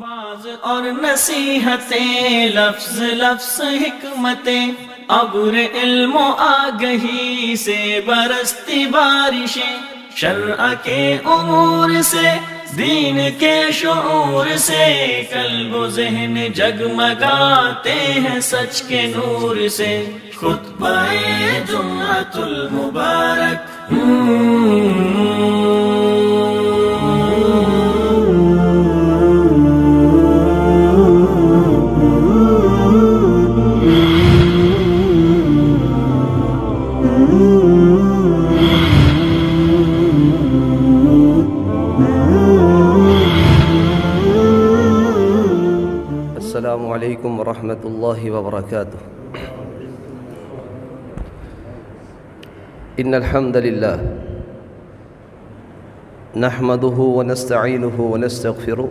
Was اور نصیحتیں، لفظ لفظ حکمتیں، ابر علم و آگہی سے برستی بارشیں، شرع کے امور سے، دین کے شعور سے، قلب و ذہن جگمگاتے ہیں سچ کے نور سے۔ خطبہ جمعۃ المبارک السلام علیکم ورحمۃ اللہ وبرکاتہ۔ ان الحمد للہ نحمده ونستعینه ونستغفره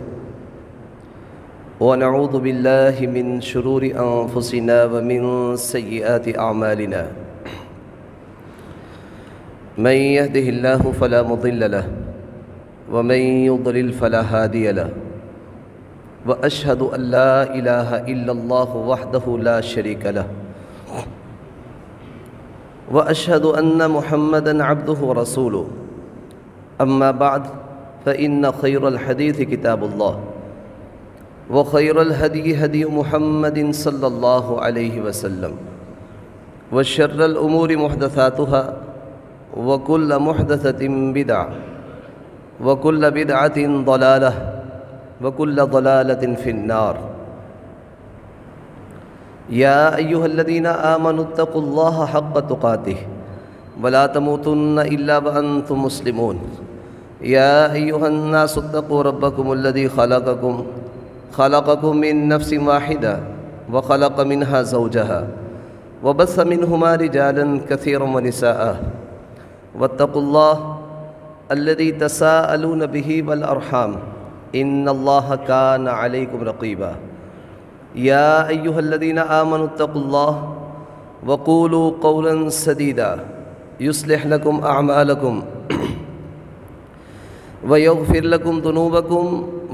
ونعوذ باللہ من شرور انفسنا ومن سیئات اعمالنا، من يهده الله فلا مضل له ومن يضلل فلا هادي له، وأشهد أن لا إله إلا الله وحده لا شريك له، وأشهد أن محمدًا عبده ورسوله، أما بعد فإن خير الحديث كتاب الله، وخير الهدي هدي محمد صلى الله عليه وسلم، وشر الأمور محدثاتها، وكل محدثة بدعة، وكل بدعة ضلالة، وكل ضلالة في النار۔ يا أيها الذين آمنوا اتقوا الله حق تقاته ولا تموتن إلا وأنتم مسلمون۔ يا أيها الناس اتقوا ربكم الذي خلقكم من نفس واحدة وخلق منها زوجها وبث منهما رجالا كثيرا ونساء، واتقوا الله الذي تساءلون به والأرحام ان اللہ کان علیکم رقیبا۔ یا ایہا الذین آمنوا اتقوا اللہ وقولوا قولا سدیدا یصلح لکم اعمالکم ویغفر لکم ذنوبکم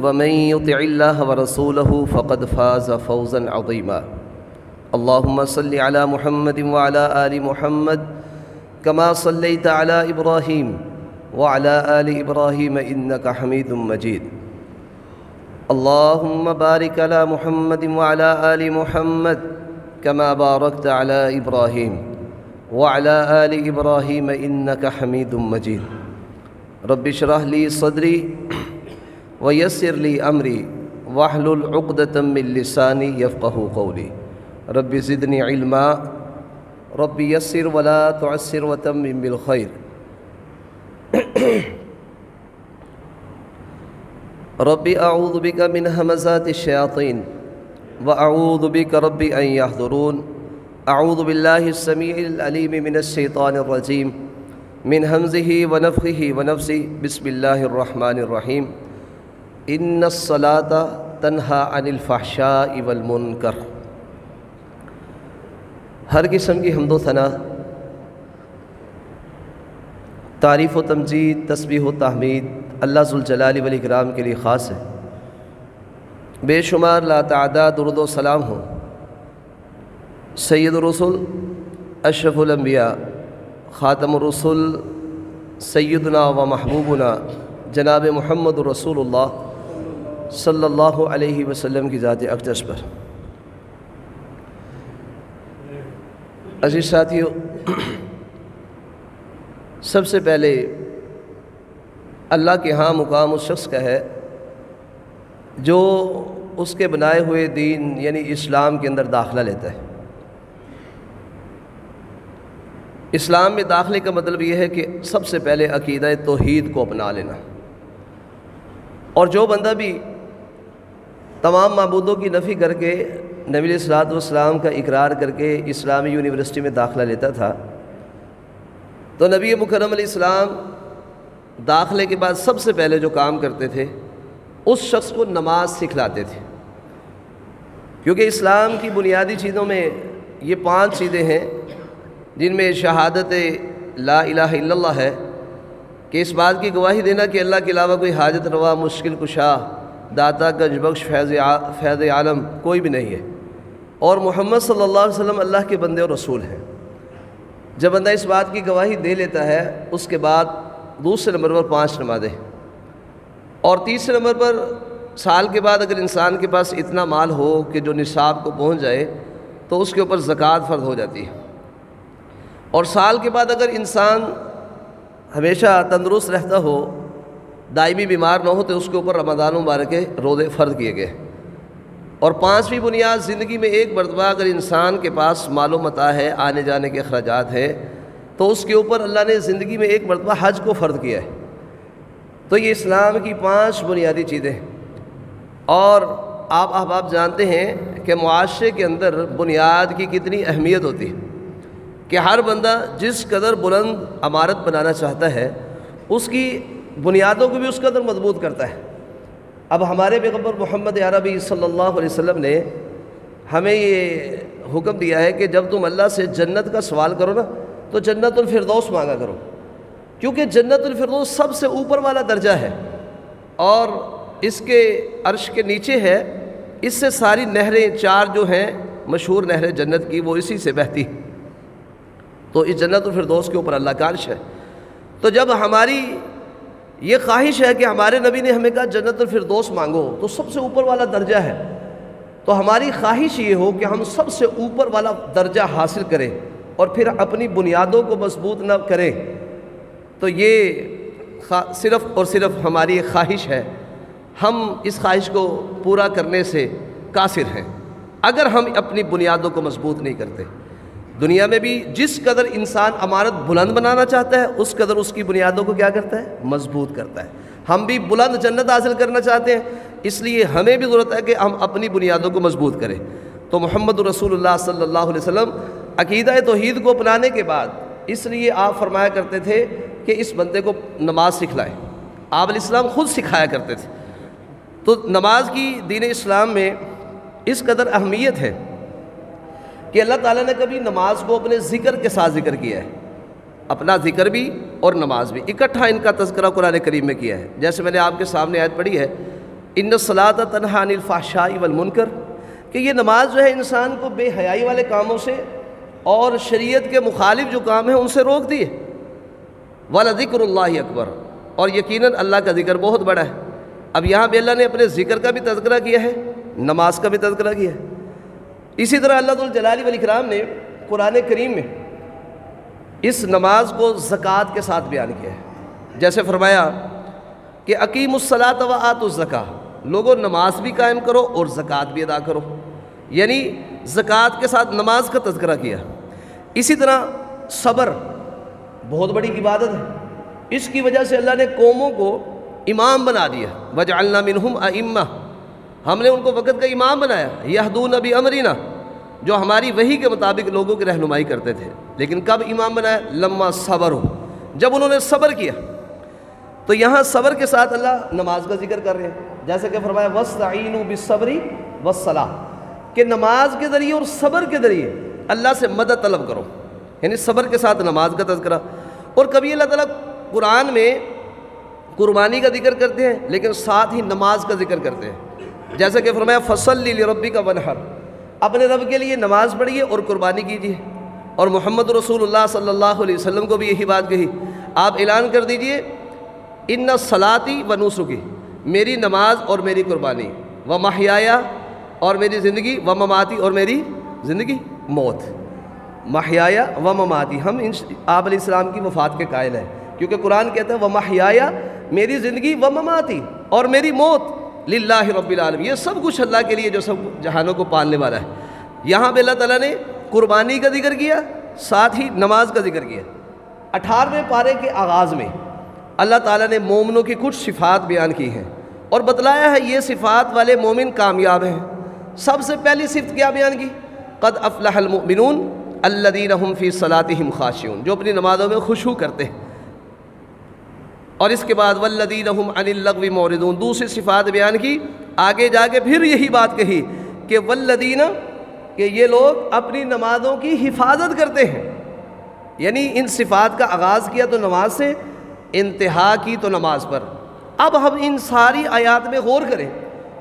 ومن یطع اللہ ورسولہ فقد فاز فوزا عظیما۔ اللہم صل علی محمد وعلی آل محمد کما صلیت علی ابراہیم وعلی آل ابراہیم انک حمید مجید۔ اللہم بارک علی محمد وعلی آل محمد کما بارکت علی ابراہیم وعلی آل ابراہیم انک حمید مجید۔ رب اشرح لی صدری ویسر لی امری واحلل عقدۃ من لسانی یفقہوا قولی۔ رب زدنی علما، رب یسر ولا تعسر وتمم بالخیر۔ رب اعوذ بک من ہمزات الشیاطین واعوذ بک رب ان یحضرون۔ اعوذ باللہ السمیع العلیم من الشیطان الرجیم من ہمزہ ونفخہ ونفثہ، بسم اللہ الرحمن الرحیم۔ ان الصلاۃ تنہی عن الفحشاء والمنکر۔ ہر قسم کی حمد و ثنا، تعریف و تمجید، تسبیح و تحمید اللہ ذوالجلال والاکرام کے لیے خاص ہے۔ بے شمار لا تعداد درود و سلام ہو سید الرسل، اشرف الانبیاء، خاتم الرسل، سیدنا و محبوبنا جناب محمد رسول اللہ صلی اللہ علیہ وسلم کی ذات اقدس پر۔ عزیز ساتھیو، سب سے پہلے اللہ کے ہاں مقام اس شخص کا ہے جو اس کے بنائے ہوئے دین یعنی اسلام کے اندر داخلہ لیتا ہے۔ اسلام میں داخلے کا مطلب یہ ہے کہ سب سے پہلے عقیدہ توحید کو اپنا لینا، اور جو بندہ بھی تمام معبودوں کی نفی کر کے نبی علیہ الصلوۃ والسلام کا اقرار کر کے اسلامی یونیورسٹی میں داخلہ لیتا تھا، تو نبی مکرم علیہ السلام داخلے کے بعد سب سے پہلے جو کام کرتے تھے اس شخص کو نماز سکھلاتے تھے، کیونکہ اسلام کی بنیادی چیزوں میں یہ 5 چیزیں ہیں جن میں شہادت لا الہ الا اللہ ہے، کہ اس بات کی گواہی دینا کہ اللہ کے علاوہ کوئی حاجت روا، مشکل کشا، داتا گنج بخش فیض عالم کوئی بھی نہیں ہے، اور محمد صلی اللہ علیہ وسلم اللہ کے بندے اور رسول ہیں۔ جب بندہ اس بات کی گواہی دے لیتا ہے، اس کے بعد دوسرے نمبر پر 5 نمازیں، اور تیسرے نمبر پر سال کے بعد اگر انسان کے پاس اتنا مال ہو کہ جو نصاب کو پہنچ جائے تو اس کے اوپر زکوٰۃ فرض ہو جاتی ہے، اور سال کے بعد اگر انسان ہمیشہ تندرست رہتا ہو، دائمی بیمار نہ ہو، تو اس کے اوپر رمضان مبارک کے روزے فرض کیے گئے۔ اور 5ویں بنیاد، زندگی میں ایک مرتبہ اگر انسان کے پاس مال و متاع ہے، آنے جانے کے اخراجات ہیں، تو اس کے اوپر اللہ نے زندگی میں ایک مرتبہ حج کو فرض کیا ہے۔ تو یہ اسلام کی 5 بنیادی چیزیں، اور آپ احباب جانتے ہیں کہ معاشرے کے اندر بنیاد کی کتنی اہمیت ہوتی ہے، کہ ہر بندہ جس قدر بلند عمارت بنانا چاہتا ہے، اس کی بنیادوں کو بھی اس قدر مضبوط کرتا ہے۔ اب ہمارے پیغمبر محمد عربی صلی اللہ علیہ وسلم نے ہمیں یہ حکم دیا ہے کہ جب تم اللہ سے جنت کا سوال کرو نا، تو جنت الفردوس مانگا کرو، کیونکہ جنت الفردوس سب سے اوپر والا درجہ ہے، اور اس کے عرش کے نیچے ہے۔ اس سے ساری نہریں 4 جو ہیں مشہور نہریں جنت کی، وہ اسی سے بہتی، تو اس جنت الفردوس کے اوپر اللہ کا عرش ہے۔ تو جب ہماری یہ خواہش ہے کہ ہمارے نبی نے ہمیں کہا جنت الفردوس مانگو، تو سب سے اوپر والا درجہ ہے، تو ہماری خواہش یہ ہو کہ ہم سب سے اوپر والا درجہ حاصل کریں اور پھر اپنی بنیادوں کو مضبوط نہ کریں۔ تو یہ صرف اور صرف ہماری ایک خواہش ہے، ہم اس خواہش کو پورا کرنے سے قاصر ہیں اگر ہم اپنی بنیادوں کو مضبوط نہیں کرتے۔ دنیا میں بھی جس قدر انسان عمارت بلند بنانا چاہتا ہے، اس قدر اس کی بنیادوں کو کیا کرتا ہے؟ مضبوط کرتا ہے۔ ہم بھی بلند جنت حاصل کرنا چاہتے ہیں، اس لیے ہمیں بھی ضرورت ہے کہ ہم اپنی بنیادوں کو مضبوط کریں۔ تو محمد رسول اللہ صلی اللہ علیہ وسلم عقیدہ توحید کو اپنانے کے بعد اس لیے آپ فرمایا کرتے تھے کہ اس بندے کو نماز سکھلائیں۔ آپ علیہ السلام خود سکھایا کرتے تھے۔ تو نماز کی دین اسلام میں اس قدر اہمیت ہے کہ اللہ تعالیٰ نے کبھی نماز کو اپنے ذکر کے ساتھ ذکر کیا ہے، اپنا ذکر بھی اور نماز بھی اکٹھا ان کا تذکرہ قرآن کریم میں کیا ہے۔ جیسے میں نے آپ کے سامنے آیت پڑھی ہے، ان الصلاۃ تنہی عن الفحشاء والمنکر، کہ یہ نماز جو ہے انسان کو بے حیائی والے کاموں سے اور شریعت کے مخالف جو کام ہیں ان سے روک دی ہے۔ وَلَذِكْرُ اللَّهِ اکبر، اور یقیناً اللہ کا ذکر بہت بڑا ہے۔ اب یہاں بھی اللہ نے اپنے ذکر کا بھی تذکرہ کیا ہے، نماز کا بھی تذکرہ کیا ہے۔ اسی طرح اللہ ذو الجلال والاکرام نے قرآن کریم میں اس نماز کو زکوٰۃ کے ساتھ بیان کیا ہے۔ جیسے فرمایا کہ اقیموا الصلاۃ وآتوا الزکاۃ، لوگوں نماز بھی قائم کرو اور زکوٰۃ بھی ادا کرو، یعنی زکوٰۃ کے ساتھ نماز کا تذکرہ کیا۔ اسی طرح صبر بہت بڑی عبادت ہے، اس کی وجہ سے اللہ نے قوموں کو امام بنا دیا، وجعلنا منہم ائمہ، ہم نے ان کو وقت کا امام بنایا، یہدون بامرنا، جو ہماری وحی کے مطابق لوگوں کی رہنمائی کرتے تھے۔ لیکن کب امام بنایا؟ لما صبر ہو، جب انہوں نے صبر کیا۔ تو یہاں صبر کے ساتھ اللہ نماز کا ذکر کر رہے ہیں، جیسے کہ فرمایا وَاسْتَعِینُوا بِالصَّبْرِ وَالصَّلَاةِ، کہ نماز کے ذریعے اور صبر کے ذریعے اللہ سے مدد طلب کرو، یعنی صبر کے ساتھ نماز کا تذکرہ۔ اور کبھی اللہ تعالیٰ قرآن میں قربانی کا ذکر کرتے ہیں لیکن ساتھ ہی نماز کا ذکر کرتے ہیں، جیسا کہ فرمایا فَصَلِّ لِرَبِّكَ وَانْحَرْ، اپنے رب کے لیے نماز پڑھیے اور قربانی کیجیے۔ اور محمد رسول اللہ صلی اللہ علیہ وسلم کو بھی یہی بات کہی، آپ اعلان کر دیجئے ان صلاتی و نسکی، میری نماز اور میری قربانی، و محیایا، اور میری زندگی، و مماتی، اور میری زندگی موت۔ محیایا و مماتی، ہم آپ علیہ السلام کی وفات کے قائل ہیں، کیونکہ قرآن کہتا ہے و محیایا، میری زندگی، و مماتی، اور میری موت، للہ رب العالمین، یہ سب کچھ اللہ کے لیے جو سب جہانوں کو پالنے والا ہے۔ یہاں پہ اللہ تعالیٰ نے قربانی کا ذکر کیا، ساتھ ہی نماز کا ذکر کیا۔ 18ویں پارے کے آغاز میں اللہ تعالیٰ نے مومنوں کی کچھ صفات بیان کی ہیں اور بتلایا ہے یہ صفات والے مومن کامیاب ہیں۔ سب سے پہلی صفت کیا بیان کی؟ قد افلح المؤمنون الذین هم فی صلاتهم خاشعون، جو اپنی نمازوں میں خشوع کرتے ہیں۔ اور اس کے بعد والذین هم عن اللغو معرضون، دوسری صفات بیان کی، آگے جا کے پھر یہی بات کہی کہ والذین، کہ یہ لوگ اپنی نمازوں کی حفاظت کرتے ہیں، یعنی ان صفات کا آغاز کیا تو نماز سے، انتہا کی تو نماز پر۔ اب ہم ان ساری آیات میں غور کریں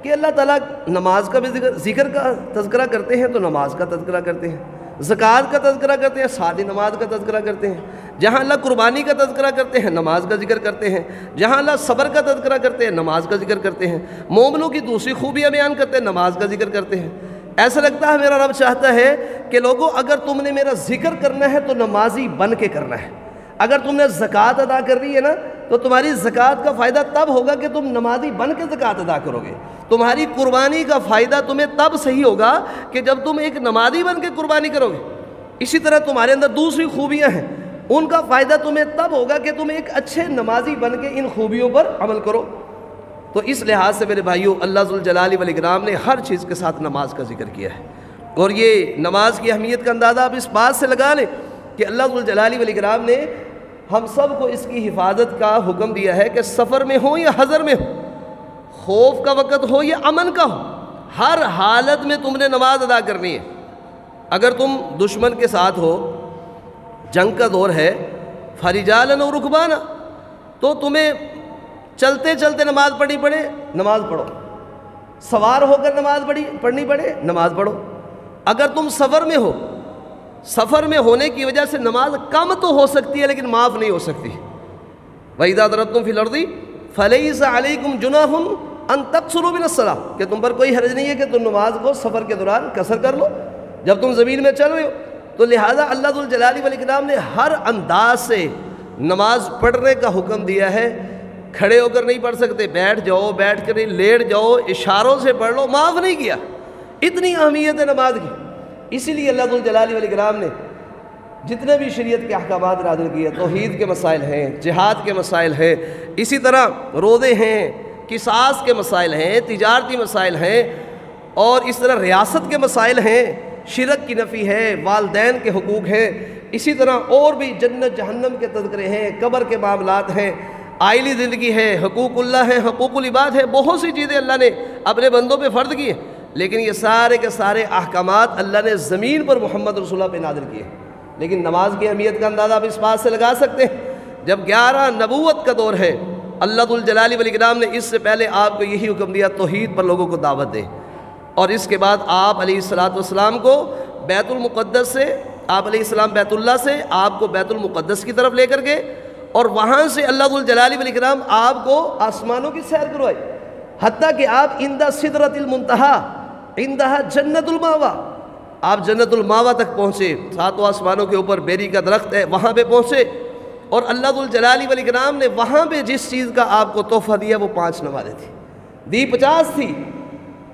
کہ اللہ تعالیٰ نماز کا بھی ذکر کا تذکرہ کرتے ہیں تو نماز کا تذکرہ کرتے ہیں، زکوٰۃ کا تذکرہ کرتے ہیں ساتھ ہی نماز کا تذکرہ کرتے ہیں، جہاں اللہ قربانی کا تذکرہ کرتے ہیں نماز کا ذکر کرتے ہیں، جہاں اللہ صبر کا تذکرہ کرتے ہیں نماز کا ذکر کرتے ہیں، مومنوں کی دوسری خوبیاں بیان کرتے ہیں نماز کا ذکر کرتے ہیں۔ ایسا لگتا ہے میرا رب چاہتا ہے کہ لوگوں اگر تم نے میرا ذکر کرنا ہے تو نمازی بن کے کرنا ہے، اگر تم نے زکوٰۃ ادا کرنی ہے نا تو تمہاری زکوٰۃ کا فائدہ تب ہوگا کہ تم نمازی بن کے زکوٰۃ ادا کرو گے، تمہاری قربانی کا فائدہ تمہیں تب صحیح ہوگا کہ جب تم ایک نمازی بن کے قربانی کرو گے۔ اسی طرح تمہارے اندر دوسری خوبیاں ہیں، ان کا فائدہ تمہیں تب ہوگا کہ تم ایک اچھے نمازی بن کے ان خوبیوں پر عمل کرو۔ تو اس لحاظ سے میرے بھائیوں اللہ ذوالجلال والاکرام نے ہر چیز کے ساتھ نماز کا ذکر کیا ہے، اور یہ نماز کی اہمیت کا اندازہ آپ اس بات سے لگا لیں کہ اللہ ذوالجلال والاکرام نے ہم سب کو اس کی حفاظت کا حکم دیا ہے کہ سفر میں ہو یا حضر میں ہو، خوف کا وقت ہو یا امن کا ہو، ہر حالت میں تم نے نماز ادا کرنی ہے۔ اگر تم دشمن کے ساتھ ہو، جنگ کا دور ہے، فرجالن و رکبانا، تو تمہیں چلتے چلتے نماز پڑھنی پڑے نماز پڑھو، سوار ہو کر نماز پڑھنی پڑے نماز پڑھو۔ اگر تم سفر میں ہو، سفر میں ہونے کی وجہ سے نماز کم تو ہو سکتی ہے لیکن معاف نہیں ہو سکتی۔ وَإِذَا ضَرَبْتُمْ فِي الْأَرْضِ فَلَيْسَ عَلَيْكُمْ جُنَاحٌ أَن تَقْصُرُوا مِنَ الصَّلَاةِ، کہ تم پر کوئی حرج نہیں ہے کہ تم نماز کو سفر کے دوران قصر کر لو جب تم زمین میں چل رہے ہو۔ تو لہٰذا اللہ ذوالجلال والاکرام نے ہر انداز سے نماز پڑھنے کا حکم دیا ہے۔ کھڑے ہو کر نہیں پڑھ سکتے، بیٹھ جاؤ، بیٹھ کر نہیں لیٹ جاؤ، اشاروں سے پڑھ لو، معاف نہیں کیا۔ اتنی اہمیت ہے نماز کی، اسی لیے اللہ ذوالجلال والاکرام نے جتنے بھی شریعت کے احکامات نازل کیے، توحید کے مسائل ہیں، جہاد کے مسائل ہیں، اسی طرح روزے ہیں، قصاص کے مسائل ہیں، تجارتی مسائل ہیں، اور اس طرح ریاست کے مسائل ہیں، شرک کی نفی ہے، والدین کے حقوق ہیں، اسی طرح اور بھی جنت جہنم کے تذکرے ہیں، قبر کے معاملات ہیں، آئلی زندگی ہے، حقوق اللہ ہے، حقوق العباد ہے، بہت سی چیزیں اللہ نے اپنے بندوں پہ فرض کی ہیں، لیکن یہ سارے کے سارے احکامات اللہ نے زمین پر محمد رسول اللہ پہ نازل کیے۔ لیکن نماز کی اہمیت کا اندازہ آپ اس بات سے لگا سکتے ہیں، جب 11 نبوت کا دور ہے، اللہ ذوالجلال والاکرام نے اس سے پہلے آپ کو یہی حکم دیا توحید پر لوگوں کو دعوت دے، اور اس کے بعد آپ علیہ السلام کو بیت المقدس سے، آپ علیہ السلام بیت اللہ سے آپ کو بیت المقدس کی طرف لے کر گئے، اور وہاں سے اللہ ذوالجلال والاکرام آپ کو آسمانوں کی سیر کروائی، حتیٰ کہ آپ عند سدرۃ المنتہا عندہا جنت الماوا، آپ جنت الماوا تک پہنچے، 7 آسمانوں کے اوپر بیری کا درخت ہے، وہاں پہ پہنچے، اور اللہ ذوالجلال والاکرام نے وہاں پہ جس چیز کا آپ کو تحفہ دیا وہ 5 نمازیں تھیں، دی 50 تھی،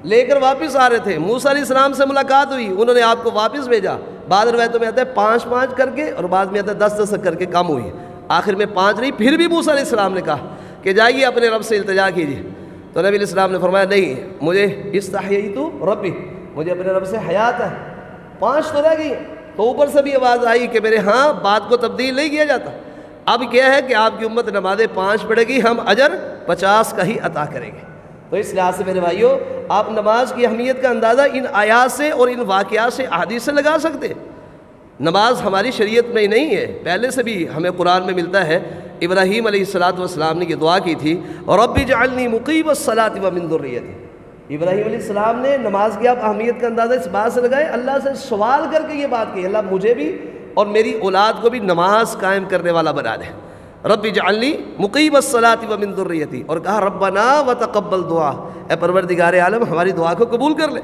لے کر واپس آ رہے تھے، موسیٰ علیہ السلام سے ملاقات ہوئی، انہوں نے آپ کو واپس بھیجا، بعض روایتوں میں آتا ہے 5 کر کے، اور بعض میں آتا ہے 10 کر کے کم ہوئی، آخر میں 5 نہیں، پھر بھی موسیٰ علیہ السلام نے کہا کہ جائیے اپنے رب سے التجا کیجیے، تو نبی علیہ السلام نے فرمایا نہیں، مجھے استحییت ربی، مجھے اپنے رب سے حیات ہے، 5 تو رہ گئی، تو اوپر سے بھی آواز آئی کہ میرے ہاں بات کو تبدیل نہیں کیا جاتا، اب کیا ہے کہ آپ کی امت نمازیں 5 پڑھے گی، ہم اجر 50 کا ہی عطا کریں گے۔ تو اس لحاظ سے میرے بھائیوں آپ نماز کی اہمیت کا اندازہ ان آیات سے اور ان واقعات سے احادیث سے لگا سکتے ہیں۔ نماز ہماری شریعت میں ہی نہیں ہے، پہلے سے بھی ہمیں قرآن میں ملتا ہے، ابراہیم علیہ السلام نے یہ دعا کی تھی، رب اجعلنی مقیم الصلاۃ ومن ذریتی، ابراہیم علیہ السلام نے نماز کی آپ اہمیت کا اندازہ اس بات سے لگائے، اللہ سے سوال کر کے یہ بات کی، اللہ مجھے بھی اور میری اولاد کو بھی نماز قائم کرنے والا بنا دے، رب اجعلنی مقیم الصلاۃ ومن ذریتی، اور کہا ربنا وتقبل دعا، اے پروردگار عالم ہماری دعا کو قبول کر لے۔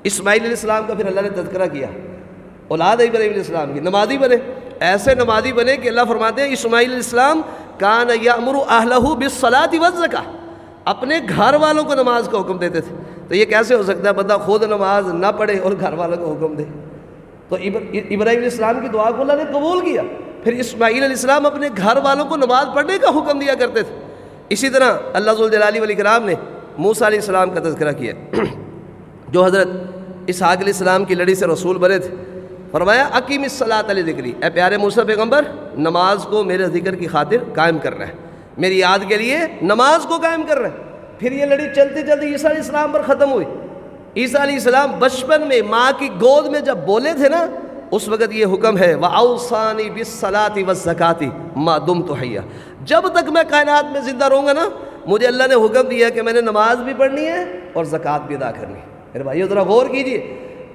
اسماعیل علیہ السلام کا پھر اللہ نے تذکرہ کیا، اولاد ابراہیم علیہ السلام کی، نمازی بنے، ایسے نمازی بنے کہ اللہ فرماتے ہیں اسماعیل علیہ السلام کان یأمر اہلہ بالصلاۃ والزکاۃ، اپنے گھر والوں کو نماز کا حکم دیتے تھے۔ تو یہ کیسے ہو سکتا ہے بندہ خود نماز نہ پڑھے اور گھر والوں کو حکم دے؟ تو ابراہیم علیہ السلام کی دعا کو اللہ نے قبول کیا۔ پھر اسماعیل علیہ السلام اپنے گھر والوں کو نماز پڑھنے کا حکم دیا کرتے تھے۔ اسی طرح اللہ ذوالجلال والاکرام نے موسیٰ علیہ السلام کا تذکرہ کیا، جو حضرت اسحاق علیہ السلام کی لڑی سے رسول بنے تھے۔ فرمایا اقیم الصلاۃ لذکری، اے پیارے موسیٰ پیغمبر نماز کو میرے ذکر کی خاطر قائم کر رہا ہے، میری یاد کے لیے نماز کو قائم کر رہا ہے۔ پھر یہ لڑی چلتے چلتے عیسیٰ علیہ السلام پر ختم ہوئی۔ عیسیٰ علیہ السلام بچپن میں ماں کی گود میں جب بولے تھے نا، اس وقت یہ حکم ہے وَأَوْصَانِي بِالصَّلَاةِ وَالزَّكَاةِ مَا دُمْتُ حَيًّا، جب تک میں کائنات میں زندہ رہوں گا نا مجھے اللہ نے حکم دیا کہ میں نے نماز بھی پڑھنی ہے اور زکوٰۃ بھی ادا کرنی ہے۔ میرے بھائیو ذرا غور کیجئے،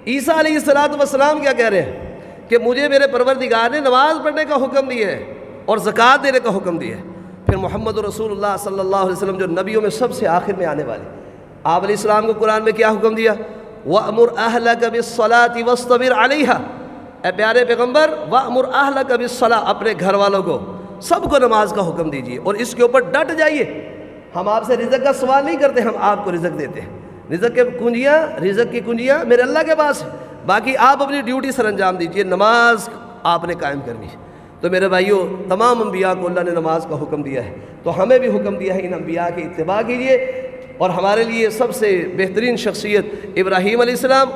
عیسیٰ علیہ السلام کیا کہہ رہے ہیں کہ مجھے میرے پروردگار نے نماز پڑھنے کا حکم دیا ہے اور زکوٰۃ دینے کا حکم دیا ہے۔ پھر محمد رسول اللہ صلی اللہ علیہ وسلم جو نبیوں میں سب سے آخر میں آنے والے، آپ علیہ السلام کو قرآن میں کیا حکم دیا؟ وَأْمُرْ أَهْلَكَ بِالصَّلَاةِ وَاصْطَبِرْ عَلَيْهَا، اے پیارے پیغمبر وَأْمُرْ أَهْلَكَ بِالصَّلَاةِ، اپنے گھر والوں کو سب کو نماز کا حکم دیجیے اور اس کے اوپر ڈٹ جائیے۔ ہم آپ سے رزق کا سوال نہیں کرتے، ہم آپ کو رزق دیتے ہیں۔ رزق کی کنجیاں میرے اللہ کے پاس ہے، باقی آپ اپنی ڈیوٹی سر انجام دیجیے، نماز آپ نے قائم کرنی ہے۔ تو میرے بھائیوں، تمام انبیاء کو اللہ نے نماز کا حکم دیا ہے، تو ہمیں بھی حکم دیا ہے ان انبیاء کی اتباع کیجیے۔ اور ہمارے لیے سب سے بہترین شخصیت ابراہیم علیہ السلام،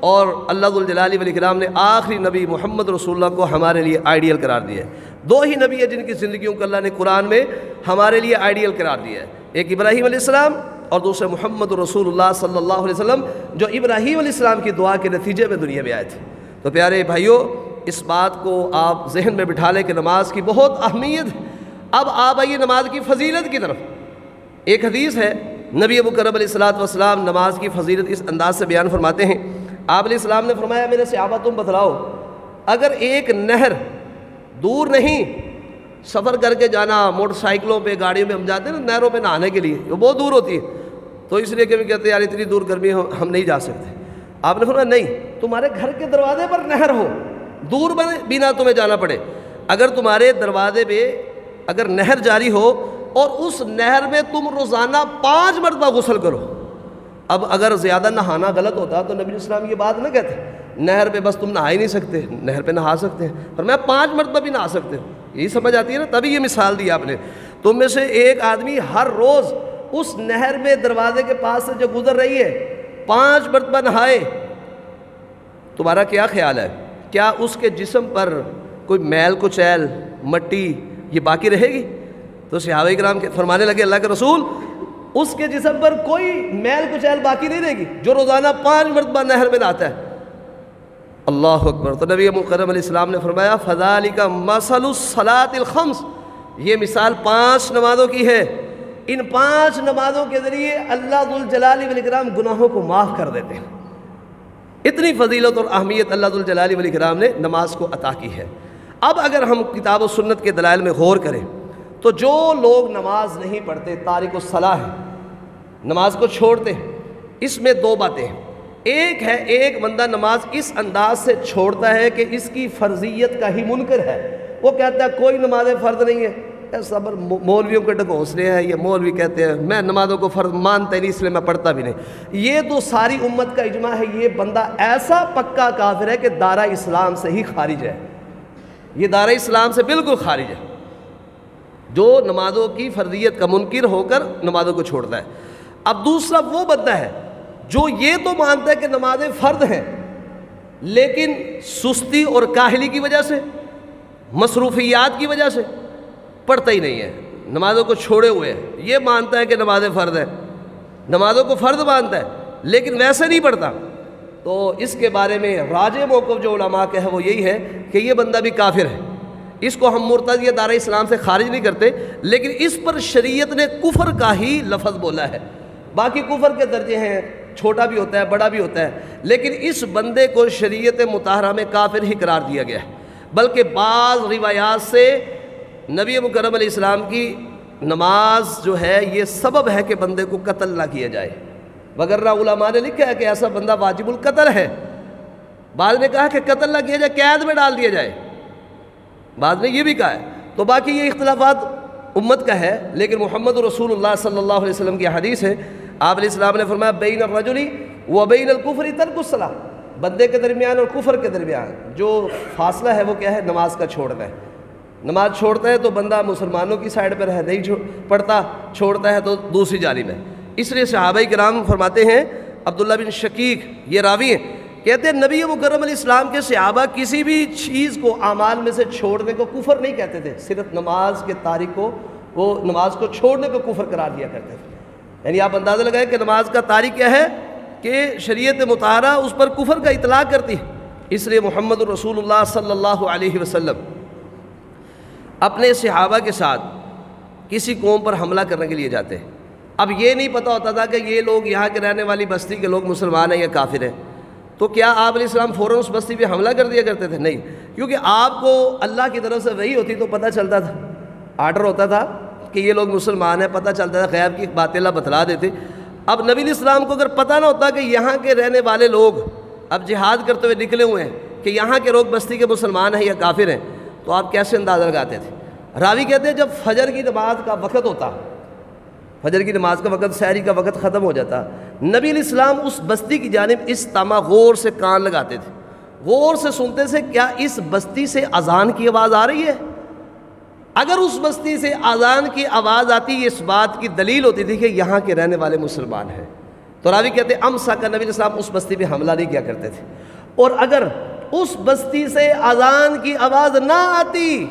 اور اللہ ذو الجلال والاکرام نے آخری نبی محمد رسول اللہ کو ہمارے لیے آئیڈیل قرار دیا ہے۔ دو ہی نبی ہیں جن کی زندگیوں کو اللہ نے قرآن میں ہمارے لیے آئیڈیل قرار دیا ہے، ایک ابراہیم علیہ السلام اور دوسرے محمد رسول اللہ صلی اللہ علیہ وسلم، جو ابراہیم علیہ السلام کی دعا کے نتیجے میں دنیا میں آئے تھے۔ تو پیارے بھائیوں، اس بات کو آپ ذہن میں بٹھا لیں کہ نماز کی بہت اہمیت ہے۔ اب آپ آئیے نماز کی فضیلت کی طرف۔ ایک حدیث ہے، نبی مکرم علیہ السلام نماز کی فضیلت اس انداز سے بیان فرماتے ہیں۔ آپ علیہ السلام نے فرمایا، میرے صحابہ تم بتلاؤ، اگر ایک نہر دور نہیں، سفر کر کے جانا، موٹر سائیکلوں پہ گاڑیوں میں ہم جاتے ہیں نا نہروں پہ نہانے کے لیے، وہ بہت دور ہوتی ہے، تو اس لیے کہ ہم کہتے ہیں یار اتنی دور گرمی ہم نہیں جا سکتے۔ آپ نے فرمایا نہیں، تمہارے گھر کے دروازے پر نہر ہو، دور بھی نہ تمہیں جانا پڑے، اگر تمہارے دروازے پہ اگر نہر جاری ہو اور اس نہر میں تم روزانہ 5 مرتبہ غسل کرو۔ اب اگر زیادہ نہانا غلط ہوتا تو نبی اسلام یہ بات نہ کہتے، نہر پہ بس تم نہا ہی نہیں سکتے، نہر پہ نہا سکتے ہیں، پر میں 5 مرتبہ بھی نہا سکتے ہوں، یہی سمجھ آتی ہے نا، تبھی یہ مثال دی آپ نے۔ تم میں سے ایک آدمی ہر روز اس نہر میں دروازے کے پاس سے جو گزر رہی ہے 5 مرتبہ نہائے، تمہارا کیا خیال ہے؟ کیا اس کے جسم پر کوئی میل کچیل مٹی یہ باقی رہے گی؟ تو صحابہ کرام فرمانے لگے، اللہ کے رسول، اس کے جسم پر کوئی میل کچیل باقی نہیں رہے گی جو روزانہ 5 مرتبہ نہر میں نہاتا ہے۔ اللہ اکبر۔ تو نبی مکرم علیہ السلام نے فرمایا، فذالک مثل الصلاۃ الخمس، یہ مثال 5 نمازوں کی ہے، ان 5 نمازوں کے ذریعے اللہ ذو الجلال والاکرام گناہوں کو معاف کر دیتے ہیں۔ اتنی فضیلت اور اہمیت اللہ ذو الجلال والاکرام نے نماز کو عطا کی ہے۔ اب اگر ہم کتاب و سنت کے دلائل میں غور کریں تو جو لوگ نماز نہیں پڑھتے، تارک الصلاۃ ہے، نماز کو چھوڑتے ہیں، اس میں 2 باتیں ہیں۔ ایک ہے، ایک بندہ نماز اس انداز سے چھوڑتا ہے کہ اس کی فرضیت کا ہی منکر ہے، وہ کہتا ہے کوئی نماز فرض نہیں ہے، صبر مولویوں کے ڈھکوسلے ہیں، یہ مولوی کہتے ہیں میں نمازوں کو فرض مانتا ہی نہیں اس لیے میں پڑھتا بھی نہیں۔ یہ تو ساری امت کا اجماع ہے، یہ بندہ ایسا پکا کافر ہے کہ دائرہ اسلام سے ہی خارج ہے، یہ دائرہ اسلام سے بالکل خارج ہے، جو نمازوں کی فرضیت کا منکر ہو کر نمازوں کو چھوڑتا ہے۔ اب دوسرا وہ بندہ ہے جو یہ تو مانتا ہے کہ نمازیں فرض ہیں، لیکن سستی اور کاہلی کی وجہ سے، مصروفیات کی وجہ سے پڑھتا ہی نہیں ہے، نمازوں کو چھوڑے ہوئے ہے۔ یہ مانتا ہے کہ نمازیں فرض ہیں، نمازوں کو فرض مانتا ہے لیکن ویسے نہیں پڑھتا، تو اس کے بارے میں راجح موقف جو علماء کا ہے وہ یہی ہے کہ یہ بندہ بھی کافر ہے، اس کو ہم مرتد یا دائرہ اسلام سے خارج نہیں کرتے، لیکن اس پر شریعت نے کفر کا ہی لفظ بولا ہے۔ باقی کفر کے درجے ہیں، چھوٹا بھی ہوتا ہے بڑا بھی ہوتا ہے، لیکن اس بندے کو شریعت مطہرہ میں کافر ہی قرار دیا گیا ہے۔ بلکہ بعض روایات سے نبی مکرم علیہ السلام کی نماز جو ہے یہ سبب ہے کہ بندے کو قتل نہ کیا جائے، وغیرہ علماء نے لکھا ہے کہ ایسا بندہ واجب القتل ہے، بعض نے کہا کہ قتل نہ کیا جائے، قید میں ڈال دیا جائے، بعض نے یہ بھی کہا ہے۔ تو باقی یہ اختلافات امت کا ہے، لیکن محمد رسول اللہ صلی اللہ علیہ وسلم کی حدیث ہے، آپ علیہ السلام نے فرمایا بین الرجل و بین الکفر ترک الصلاۃ، بندے کے درمیان اور کفر کے درمیان جو فاصلہ ہے وہ کیا ہے؟ نماز کا چھوڑنا ہے۔ نماز چھوڑتا ہے تو بندہ مسلمانوں کی سائڈ پر ہے، نہیں پڑھتا، چھوڑتا ہے تو دوسری جانب ہے۔ اس لیے صحابہ کرام فرماتے ہیں، عبداللہ بن شقیق یہ راوی ہیں، کہتے ہیں نبی مکرم علیہ السلام کے صحابہ کسی بھی چیز کو اعمال میں سے چھوڑنے کو کفر نہیں کہتے تھے، صرف نماز کے تارک کو وہ نماز کو چھوڑنے کو کفر قرار دیا کرتے تھے۔ یعنی آپ اندازہ لگائیں کہ نماز کا تارک کیا ہے کہ شریعت مطہرہ اس پر کفر کا اطلاق کرتی ہے۔ اس لیے محمد رسول اللہ صلی اللہ علیہ وسلم اپنے صحابہ کے ساتھ کسی قوم پر حملہ کرنے کے لیے جاتے ہیں، اب یہ نہیں پتہ ہوتا تھا کہ یہ لوگ یہاں کے رہنے والی بستی کے لوگ مسلمان ہیں یا کافر ہیں، تو کیا آپ علیہ السلام فوراً اس بستی پہ حملہ کر دیا کرتے تھے؟ نہیں، کیونکہ آپ کو اللہ کی طرف سے وحی ہوتی تو پتہ چلتا تھا، آرڈر ہوتا تھا کہ یہ لوگ مسلمان ہیں، پتہ چلتا تھا، غیب کی باتیں اللہ بتلا دیتے۔ اب نبی علیہ السلام کو اگر پتہ نہ ہوتا کہ یہاں کے رہنے والے لوگ اب جہاد کرتے ہوئے نکلے ہوئے ہیں کہ یہاں کے لوگ بستی کے مسلمان ہیں یا کافر ہیں، تو آپ کیسے اندازہ لگاتے تھے؟ راوی کہتے ہیں جب فجر کی نماز کا وقت ہوتا، فجر کی نماز کا وقت، سحری کا وقت ختم ہو جاتا، نبی علیہ السلام اس بستی کی جانب اس طمع غور سے کان لگاتے تھے، غور سے سنتے تھے کیا اس بستی سے اذان کی آواز آ رہی ہے؟ اگر اس بستی سے اذان کی آواز آتی، یہ اس بات کی دلیل ہوتی تھی کہ یہاں کے رہنے والے مسلمان ہیں۔ تو راوی کہتے ہیں امسا کا نبی علیہ السلام اس بستی پہ حملہ نہیں کیا کرتے تھے، اور اگر اس بستی سے اذان کی آواز نہ آتی،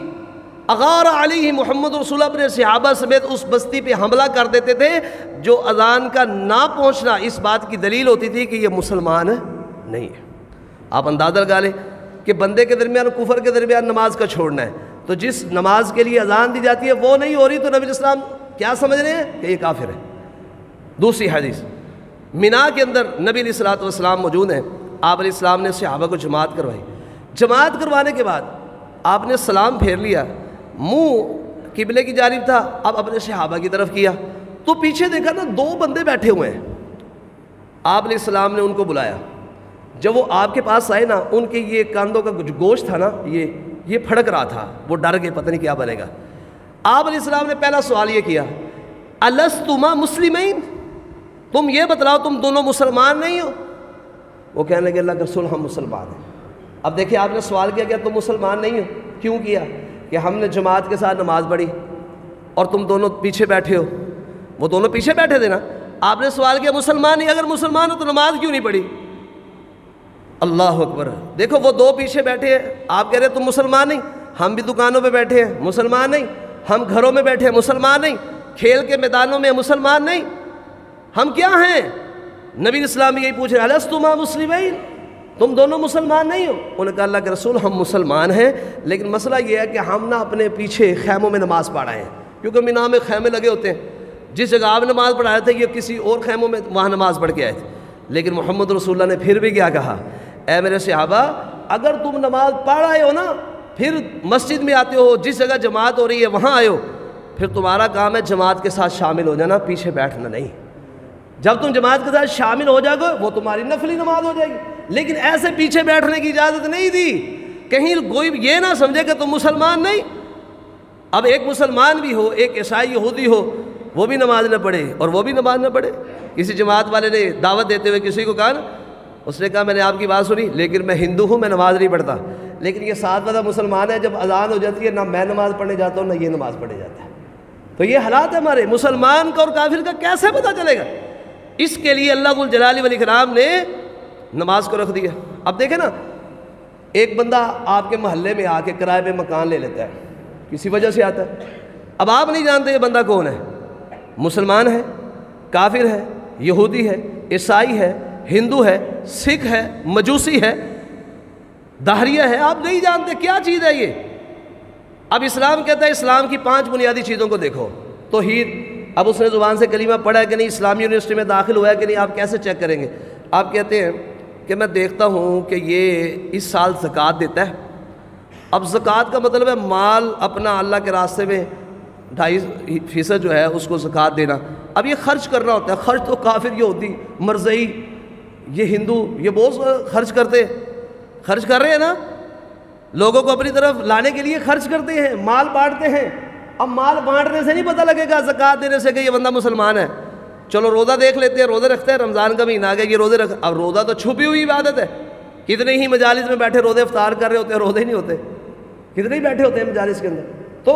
اغار علیہ محمد رسول اللہ اپنے صحابہ سمیت اس بستی پہ حملہ کر دیتے تھے، جو اذان کا نہ پہنچنا اس بات کی دلیل ہوتی تھی کہ یہ مسلمان نہیں ہے۔ آپ اندازہ لگا لیں کہ بندے کے درمیان کفر کے درمیان نماز کا چھوڑنا ہے، تو جس نماز کے لیے اذان دی جاتی ہے وہ نہیں ہو رہی، تو نبی علیہ السلام کیا سمجھ رہے ہیں کہ یہ کافر ہے۔ دوسری حدیث، مینا کے اندر نبی علیہ الصلوۃ والسلام موجود ہیں، آپ علیہ السلام نے صحابہ کو جماعت کروائی، جماعت کروانے کے بعد آپ نے سلام پھیر لیا، منہ قبلے کی جانب تھا، اب اپنے صحابہ کی طرف کیا، تو پیچھے دیکھا نا 2 بندے بیٹھے ہوئے ہیں، آپ علیہ السلام نے ان کو بلایا، جب وہ آپ کے پاس آئے نا، ان کے یہ کاندھوں کا گوشت تھا نا، یہ پھڑک رہا تھا، وہ ڈر گئے پتہ نہیں کیا بنے گا۔ آپ علیہ السلام نے پہلا سوال یہ کیا، الستما مسلمین، تم یہ بتلاؤ تم دونوں مسلمان نہیں ہو؟ وہ کہنے لگے اللہ کے رسول ہم مسلمان ہیں۔ اب دیکھیں آپ نے سوال کیا کہ تم مسلمان نہیں ہو، کیوں کیا؟ کہ ہم نے جماعت کے ساتھ نماز پڑھی اور تم دونوں پیچھے بیٹھے ہو۔ وہ دونوں پیچھے بیٹھے تھے نا، آپ نے سوال کیا مسلمان نہیں، اگر مسلمان ہو تو نماز کیوں نہیں پڑھی؟ اللہ اکبر، دیکھو وہ 2 پیچھے بیٹھے ہیں، آپ کہہ رہے تم مسلمان نہیں، ہم بھی دکانوں پہ بیٹھے ہیں مسلمان نہیں، ہم گھروں میں بیٹھے ہیں مسلمان نہیں، کھیل کے میدانوں میں مسلمان نہیں، ہم کیا ہیں؟ نبی اسلام یہی پوچھ رہے الستما مسلمین، تم دونوں مسلمان نہیں ہو؟ انہوں نے کہا اللہ کے رسول ہم مسلمان ہیں، لیکن مسئلہ یہ ہے کہ ہم نہ اپنے پیچھے خیموں میں نماز پڑھ رہے ہیں، کیونکہ مینا میں خیمے لگے ہوتے ہیں، جس جگہ آپ نماز پڑھا رہے تھے یہ کسی اور خیموں میں وہاں نماز پڑھ کے آئے تھے۔ لیکن محمد رسول اللہ نے پھر بھی کیا کہا، اے میرے صحابہ اگر تم نماز پڑھ رہے ہو نا، پھر مسجد میں آتے ہو، جس جگہ جماعت ہو رہی ہے وہاں آئے ہو، پھر تمہارا کام ہے جماعت کے ساتھ شامل ہو جانا، پیچھے بیٹھنا نہیں۔ جب تم جماعت کے ساتھ شامل ہو جاؤ گے وہ تمہاری نفلی نماز ہو جائے گی، لیکن ایسے پیچھے بیٹھنے کی اجازت نہیں دی، کہیں کوئی یہ نہ سمجھے کہ تم مسلمان نہیں۔ اب ایک مسلمان بھی ہو، ایک عیسائی یہودی ہو، وہ بھی نماز نہ پڑھے اور وہ بھی نماز نہ پڑھے۔ کسی جماعت والے نے دعوت دیتے ہوئے کسی کو کہا نا، اس نے کہا میں نے آپ کی بات سنی لیکن میں ہندو ہوں، میں نماز نہیں پڑھتا، لیکن یہ ساتھ والا مسلمان ہے، جب اذان ہو جاتی ہے نہ میں نماز پڑھنے جاتا ہوں نہ یہ نماز پڑھنے جاتا ہے۔ تو یہ حالات ہے ہمارے، مسلمان کا اور کافر کا کیسے پتہ چلے گا؟ اس کے لیے اللہ ذو الجلال والاکرام نے نماز کو رکھ دیا۔ اب دیکھیں نا، ایک بندہ آپ کے محلے میں آ کے کرائے پہ مکان لے لیتا ہے، کسی وجہ سے آتا ہے، اب آپ نہیں جانتے یہ بندہ کون ہے، مسلمان ہے، کافر ہے، یہودی ہے، عیسائی ہے، ہندو ہے، سکھ ہے، مجوسی ہے، دہریہ ہے، آپ نہیں جانتے کیا چیز ہے یہ۔ اب اسلام کہتا ہے اسلام کی 5 بنیادی چیزوں کو دیکھو، توحید۔ اب اس نے زبان سے کلمہ پڑھا ہے کہ نہیں، اسلامی یونیورسٹی میں داخل ہوا ہے کہ نہیں، آپ کیسے چیک کریں گے؟ آپ کہتے ہیں کہ میں دیکھتا ہوں کہ یہ اس سال زکوٰۃ دیتا ہے۔ اب زکوٰۃ کا مطلب ہے مال اپنا اللہ کے راستے میں 2.5% جو ہے اس کو زکوٰۃ دینا۔ اب یہ خرچ کرنا ہوتا ہے، خرچ تو کافر یہودی مرزئی یہ ہندو یہ بہت خرچ کرتے، خرچ کر رہے ہیں نا، لوگوں کو اپنی طرف لانے کے لیے خرچ کرتے ہیں، مال بانٹتے ہیں۔ اب مال بانٹنے سے نہیں پتہ لگے گا زکوٰۃ دینے سے کہ یہ بندہ مسلمان ہے۔ چلو روزہ دیکھ لیتے ہیں، روزہ رکھتے ہیں، رمضان کا مہینہ آ گیا یہ روزے رکھ، اب روزہ تو چھپی ہوئی عبادت ہے، کتنے ہی مجالس میں بیٹھے روزے افطار کر رہے ہوتے ہیں، روزے ہی نہیں ہوتے، کتنے ہی بیٹھے ہوتے ہیں مجالس کے اندر۔ تو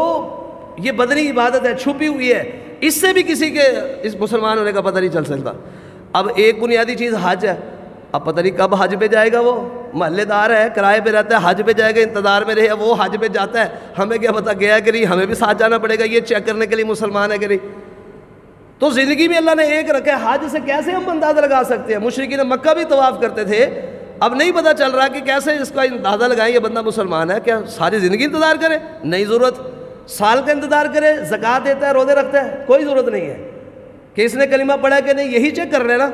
یہ بدنی عبادت ہے، چھپی ہوئی ہے، اس سے بھی کسی کے اس مسلمان ہونے کا پتہ نہیں چل سکتا۔ اب ایک بنیادی چیز حج ہے، اب پتہ نہیں کب حج پہ جائے گا، وہ محلے دار ہے کرائے پہ رہتا ہے، حج پہ جائے گا انتظار میں رہے، وہ حج پہ جاتا ہے، ہمیں کیا پتہ گیا کہ نہیں، ہمیں بھی ساتھ جانا پڑے گا یہ چیک کرنے کے لیے مسلمان ہے کہ نہیں۔ تو زندگی میں اللہ نے ایک رکھا ہے، حج سے کیسے ہم اندازہ لگا سکتے ہیں؟ مشرکین مکہ بھی طواف کرتے تھے، اب نہیں پتہ چل رہا کہ کیسے اس کا اندازہ لگائیں یہ بندہ مسلمان ہے، کیا ساری زندگی انتظار کرے؟ نہیں ضرورت، سال کا انتظار کرے، زکوٰۃ دیتا ہے، روزے رکھتا ہے، کوئی ضرورت نہیں ہے، کہ اس نے کلمہ پڑھا کہ نہیں، یہی چیک کر رہے ہیں نا۔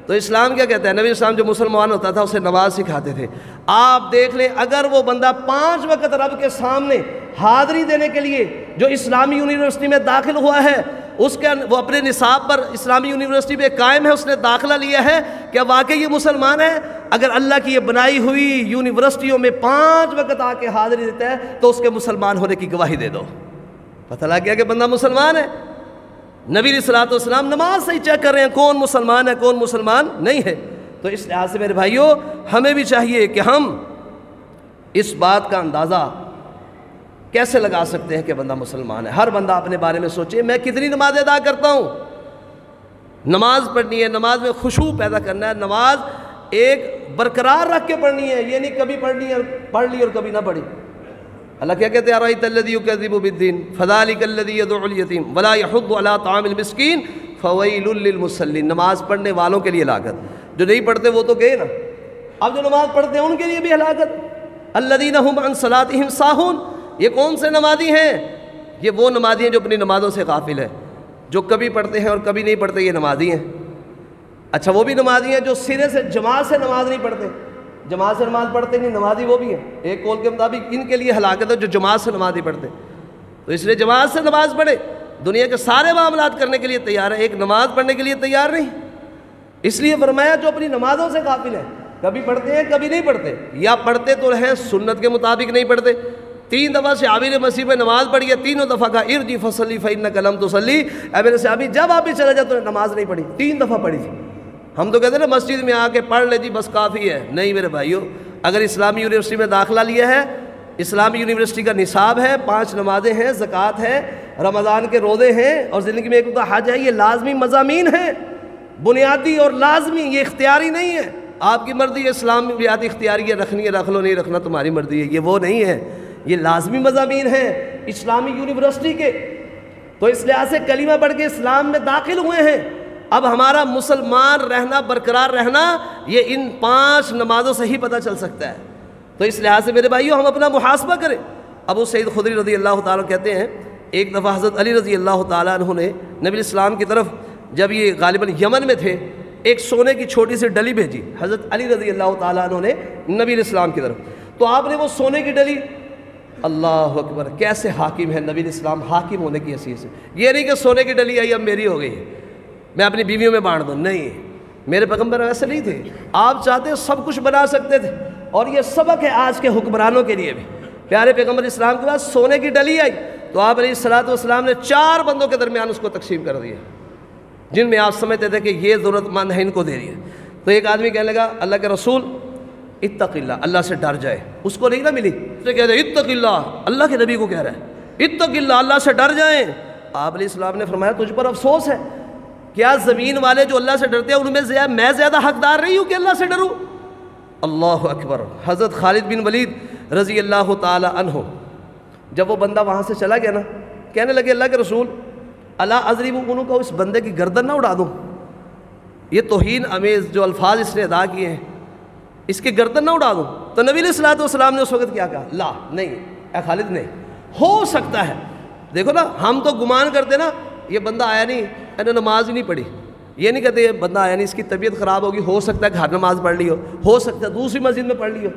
تو اسلام کیا کہتا ہے؟ نبی اسلام جو مسلمان ہوتا تھا اسے نماز سکھاتے تھے۔ آپ دیکھ لیں اگر وہ بندہ 5 وقت رب کے سامنے حاضری دینے کے لیے جو اسلامی یونیورسٹی میں داخل ہوا ہے، وہ اپنے نصاب پر اسلامی یونیورسٹی میں قائم ہے، اس نے داخلہ لیا ہے، کیا واقعی یہ مسلمان ہے؟ اگر اللہ کی یہ بنائی ہوئی یونیورسٹیوں میں 5 وقت آ کے حاضری دیتا ہے تو اس کے مسلمان ہونے کی گواہی دے دو، پتہ لگ گیا کہ بندہ مسلمان ہے۔ نبی علیہ الصلوۃ والسلام نماز سے ہی چیک کر رہے ہیں کون مسلمان ہے کون مسلمان نہیں ہے۔ تو اس لحاظ سے میرے بھائیوں ہمیں بھی چاہیے کہ ہم اس بات کا اندازہ کیسے لگا سکتے ہیں کہ بندہ مسلمان ہے۔ ہر بندہ اپنے بارے میں سوچے میں کتنی نماز ادا کرتا ہوں۔ نماز پڑھنی ہے، نماز میں خشوع پیدا کرنا ہے، نماز ایک برقرار رکھ کے پڑھنی ہے، یہ نہیں کبھی پڑھنی ہے پڑھ لی اور کبھی نہ پڑھی۔ اللہ کیا کہتے ہیں؟ ارأیت الذی یکذب بالدین فذلک الذی یدعو الیتیم ولا یحض علی طعام المسکین فویل للمصلین۔ نماز پڑھنے والوں کے لیے ہلاکت، جو نہیں پڑھتے وہ تو گئے نا، اب جو نماز پڑھتے ہیں ان کے لیے بھی ہلاکت۔ الذین هم عن صلاتهم ساہون، یہ کون سے نمازی ہیں؟ یہ وہ نمازی ہیں جو اپنی نمازوں سے غافل ہے، جو کبھی پڑھتے ہیں اور کبھی نہیں پڑھتے، یہ نمازی ہیں۔ اچھا وہ بھی نمازی ہیں جو سرے سے جماعت سے نماز نہیں پڑھتے، جماعت سے نماز پڑھتے نہیں، نمازی وہ بھی ہیں۔ ایک قول کے مطابق ان کے لیے ہلاکت ہے جو جماعت سے نماز نہیں پڑھتے۔ تو اس لیے جماعت سے نماز پڑھے، دنیا کے سارے معاملات کرنے کے لیے تیار ہے، ایک نماز پڑھنے کے لیے تیار نہیں۔ اس لیے فرمایا جو اپنی نمازوں سے غافل ہیں، کبھی پڑھتے ہیں کبھی نہیں پڑھتے، یا پڑھتے تو ہیں سنت کے مطابق نہیں پڑھتے۔ 3 دفعہ صحابی نے مسیح میں نماز پڑھی ہے، تینوں دفعہ کہا ارجع فصلی فإنک لم تصلی، اے میرے صحابی جب آپ بھی چلے جاؤ تو نماز نہیں پڑھی، 3 دفعہ پڑھی تھی۔ ہم تو کہتے ہیں نا مسجد میں آ کے پڑھ لے جی بس کافی ہے، نہیں میرے بھائیوں، اگر اسلامی یونیورسٹی میں داخلہ لیا ہے، اسلامی یونیورسٹی کا نصاب ہے، 5 نمازیں ہیں، زکوٰۃ ہے، رمضان کے روزے ہیں، اور زندگی میں ایک تو حج ہے، یہ لازمی مضامین ہیں، بنیادی اور لازمی، یہ اختیاری نہیں ہے۔ آپ کی مرضی ہے، اسلام میں بنیادی اختیاری ہے، رکھنی ہے رکھ لو، نہیں رکھنا تمہاری مرضی ہے، یہ وہ نہیں ہے، یہ لازمی مضامین ہیں اسلامی یونیورسٹی کے۔ تو اس لحاظ سے کلمہ پڑھ کے اسلام میں داخل ہوئے ہیں، اب ہمارا مسلمان رہنا، برقرار رہنا، یہ ان 5 نمازوں سے ہی پتہ چل سکتا ہے۔ تو اس لحاظ سے میرے بھائیوں ہم اپنا محاسبہ کریں۔ ابو سعید خدری رضی اللہ تعالیٰ کہتے ہیں ایک دفعہ حضرت علی رضی اللہ تعالیٰ عنہ نے نبی الاسلام کی طرف، جب یہ غالباً یمن میں تھے، ایک سونے کی چھوٹی سی ڈلی بھیجی حضرت علی رضی اللہ تعالیٰ عنہ نے نبی الاسلام کی طرف، تو آپ نے وہ سونے کی ڈلی، اللہ اکبر، کیسے حاکم ہے نبی الاسلام، حاکم ہونے کی حیثیت سے، یہ نہیں کہ سونے کی ڈلی آئی اب میری ہو گئی ہے میں اپنی بیویوں میں بانٹ دوں، نہیں، میرے پیغمبر ایسے نہیں تھے، آپ چاہتے سب کچھ بنا سکتے تھے، اور یہ سبق ہے آج کے حکمرانوں کے لیے بھی۔ پیارے پیغمبر اسلام کے پاس سونے کی ڈلی آئی تو آپ علیہ الصلوۃ والسلام نے 4 بندوں کے درمیان اس کو تقسیم کر دیا، جن میں آپ سمجھتے تھے کہ یہ ضرورت مند ہے، ان کو دے دیا۔ تو ایک آدمی کہنے لگا اللہ کے رسول اتق اللہ، اللہ سے ڈر جائے، اس کو نہیں نہ ملی، اس نے کہہ دیا اتق اللہ، اللہ کے نبی کو کہہ رہا ہے اتق اللہ، اللہ سے ڈر جائیں۔ آپ علیہ السلام نے فرمایا تجھ پر افسوس ہے، کیا زمین والے جو اللہ سے ڈرتے ہیں ان میں میں زیادہ حقدار نہیں ہوں کہ اللہ سے ڈروں؟ اللہ اکبر۔ حضرت خالد بن ولید رضی اللہ تعالی عنہ جب وہ بندہ وہاں سے چلا گیا نا، کہنے لگے اللہ کے رسول اللہ اضرب عنقہ، اس بندے کی گردن نہ اڑا دوں، یہ توہین امیز جو الفاظ اس نے ادا کیے ہیں، اس کی گردن نہ اڑا دوں۔ تو نبی علیہ الصلوۃ والسلام نے اس وقت کیا کہا؟ لا، نہیں اے خالد، نہیں، ہو سکتا ہے، دیکھو نا ہم تو گمان کرتے نا یہ بندہ آیا نہیں، میں نے نماز ہی نہیں پڑھی، یہ نہیں کہتے یہ بندہ آیا نہیں، اس کی طبیعت خراب ہوگی، ہو سکتا ہے گھر نماز پڑھ لی ہو سکتا ہے دوسری مسجد میں پڑھ لی ہو،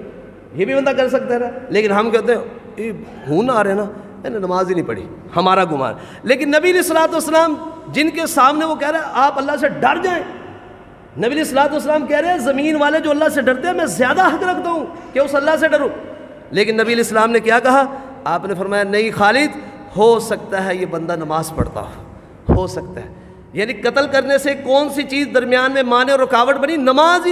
یہ بھی بندہ کر سکتا ہے نا، لیکن ہم کہتے ہیں ہوں نہ آ رہے نا، میں نے نماز ہی نہیں پڑھی، ہمارا گمان۔ لیکن نبی علیہ الصلوۃ والسلام جن کے سامنے وہ کہہ رہے ہیں آپ اللہ سے ڈر جائیں، نبی علیہ الصلوۃ والسلام کہہ رہے ہیں زمین والے جو اللہ سے ڈرتے ہیں میں زیادہ حق رکھتا ہوں کہ اس اللہ سے ڈروں، لیکن نبی علیہ السلام نے کیا کہا؟ آپ نے فرمایا نہیں خالد، ہو سکتا ہے یہ بندہ نماز پڑھتا ہو سکتا ہے، یعنی قتل کرنے سے کون سی چیز درمیان میں مانع اور رکاوٹ بنی؟ نماز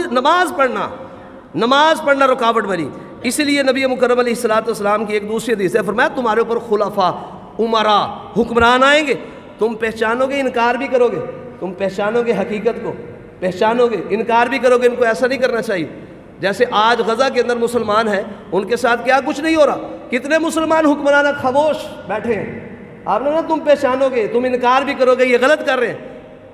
پڑھنا رکاوٹ بنی۔ اسی لیے نبی مکرم علیہ الصلوۃ والسلام کی ایک دوسری حدیث ہے، فرمایا تمہارے اوپر خلفاء، امراء، حکمران آئیں گے، تم پہچانو گے انکار بھی کرو گے، تم پہچانو گے حقیقت کو، پہچانو گے انکار بھی کرو گے، ان کو ایسا نہیں کرنا چاہیے۔ جیسے آج غزہ کے اندر مسلمان ہیں، ان کے ساتھ کیا کچھ نہیں ہو رہا، کتنے مسلمان حکمران خاموش بیٹھے ہیں، آپ نے کہا تم پہچانو گے، تم انکار بھی کرو گے، یہ غلط کر رہے ہیں،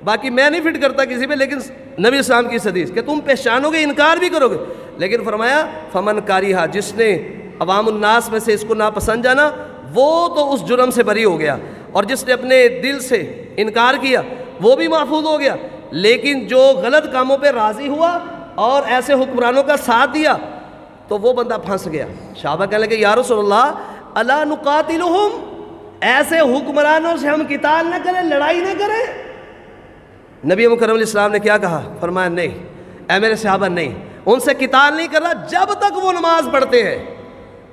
باقی میں نہیں فٹ کرتا کسی پہ، لیکن نبی اسلام کی حدیث کہ تم پہچانو گے انکار بھی کرو گے، لیکن فرمایا فمن کاریہا، جس نے عوام الناس میں سے اس کو ناپسند جانا وہ تو اس جرم سے بری ہو گیا، اور جس نے اپنے دل سے انکار کیا وہ بھی محفوظ ہو گیا. لیکن جو غلط کاموں پہ راضی ہوا اور ایسے حکمرانوں کا ساتھ دیا تو وہ بندہ پھنس گیا. صحابہ کہنے لگے یا رسول اللہ الا نقاتلہم، ایسے حکمرانوں سے ہم قتال نہ کریں، لڑائی نہ کریں؟ نبی مکرم علیہ السلام نے کیا کہا؟ فرمایا نہیں اے میرے صحابہ، نہیں، ان سے قتال نہیں کرنا جب تک وہ نماز پڑھتے ہیں.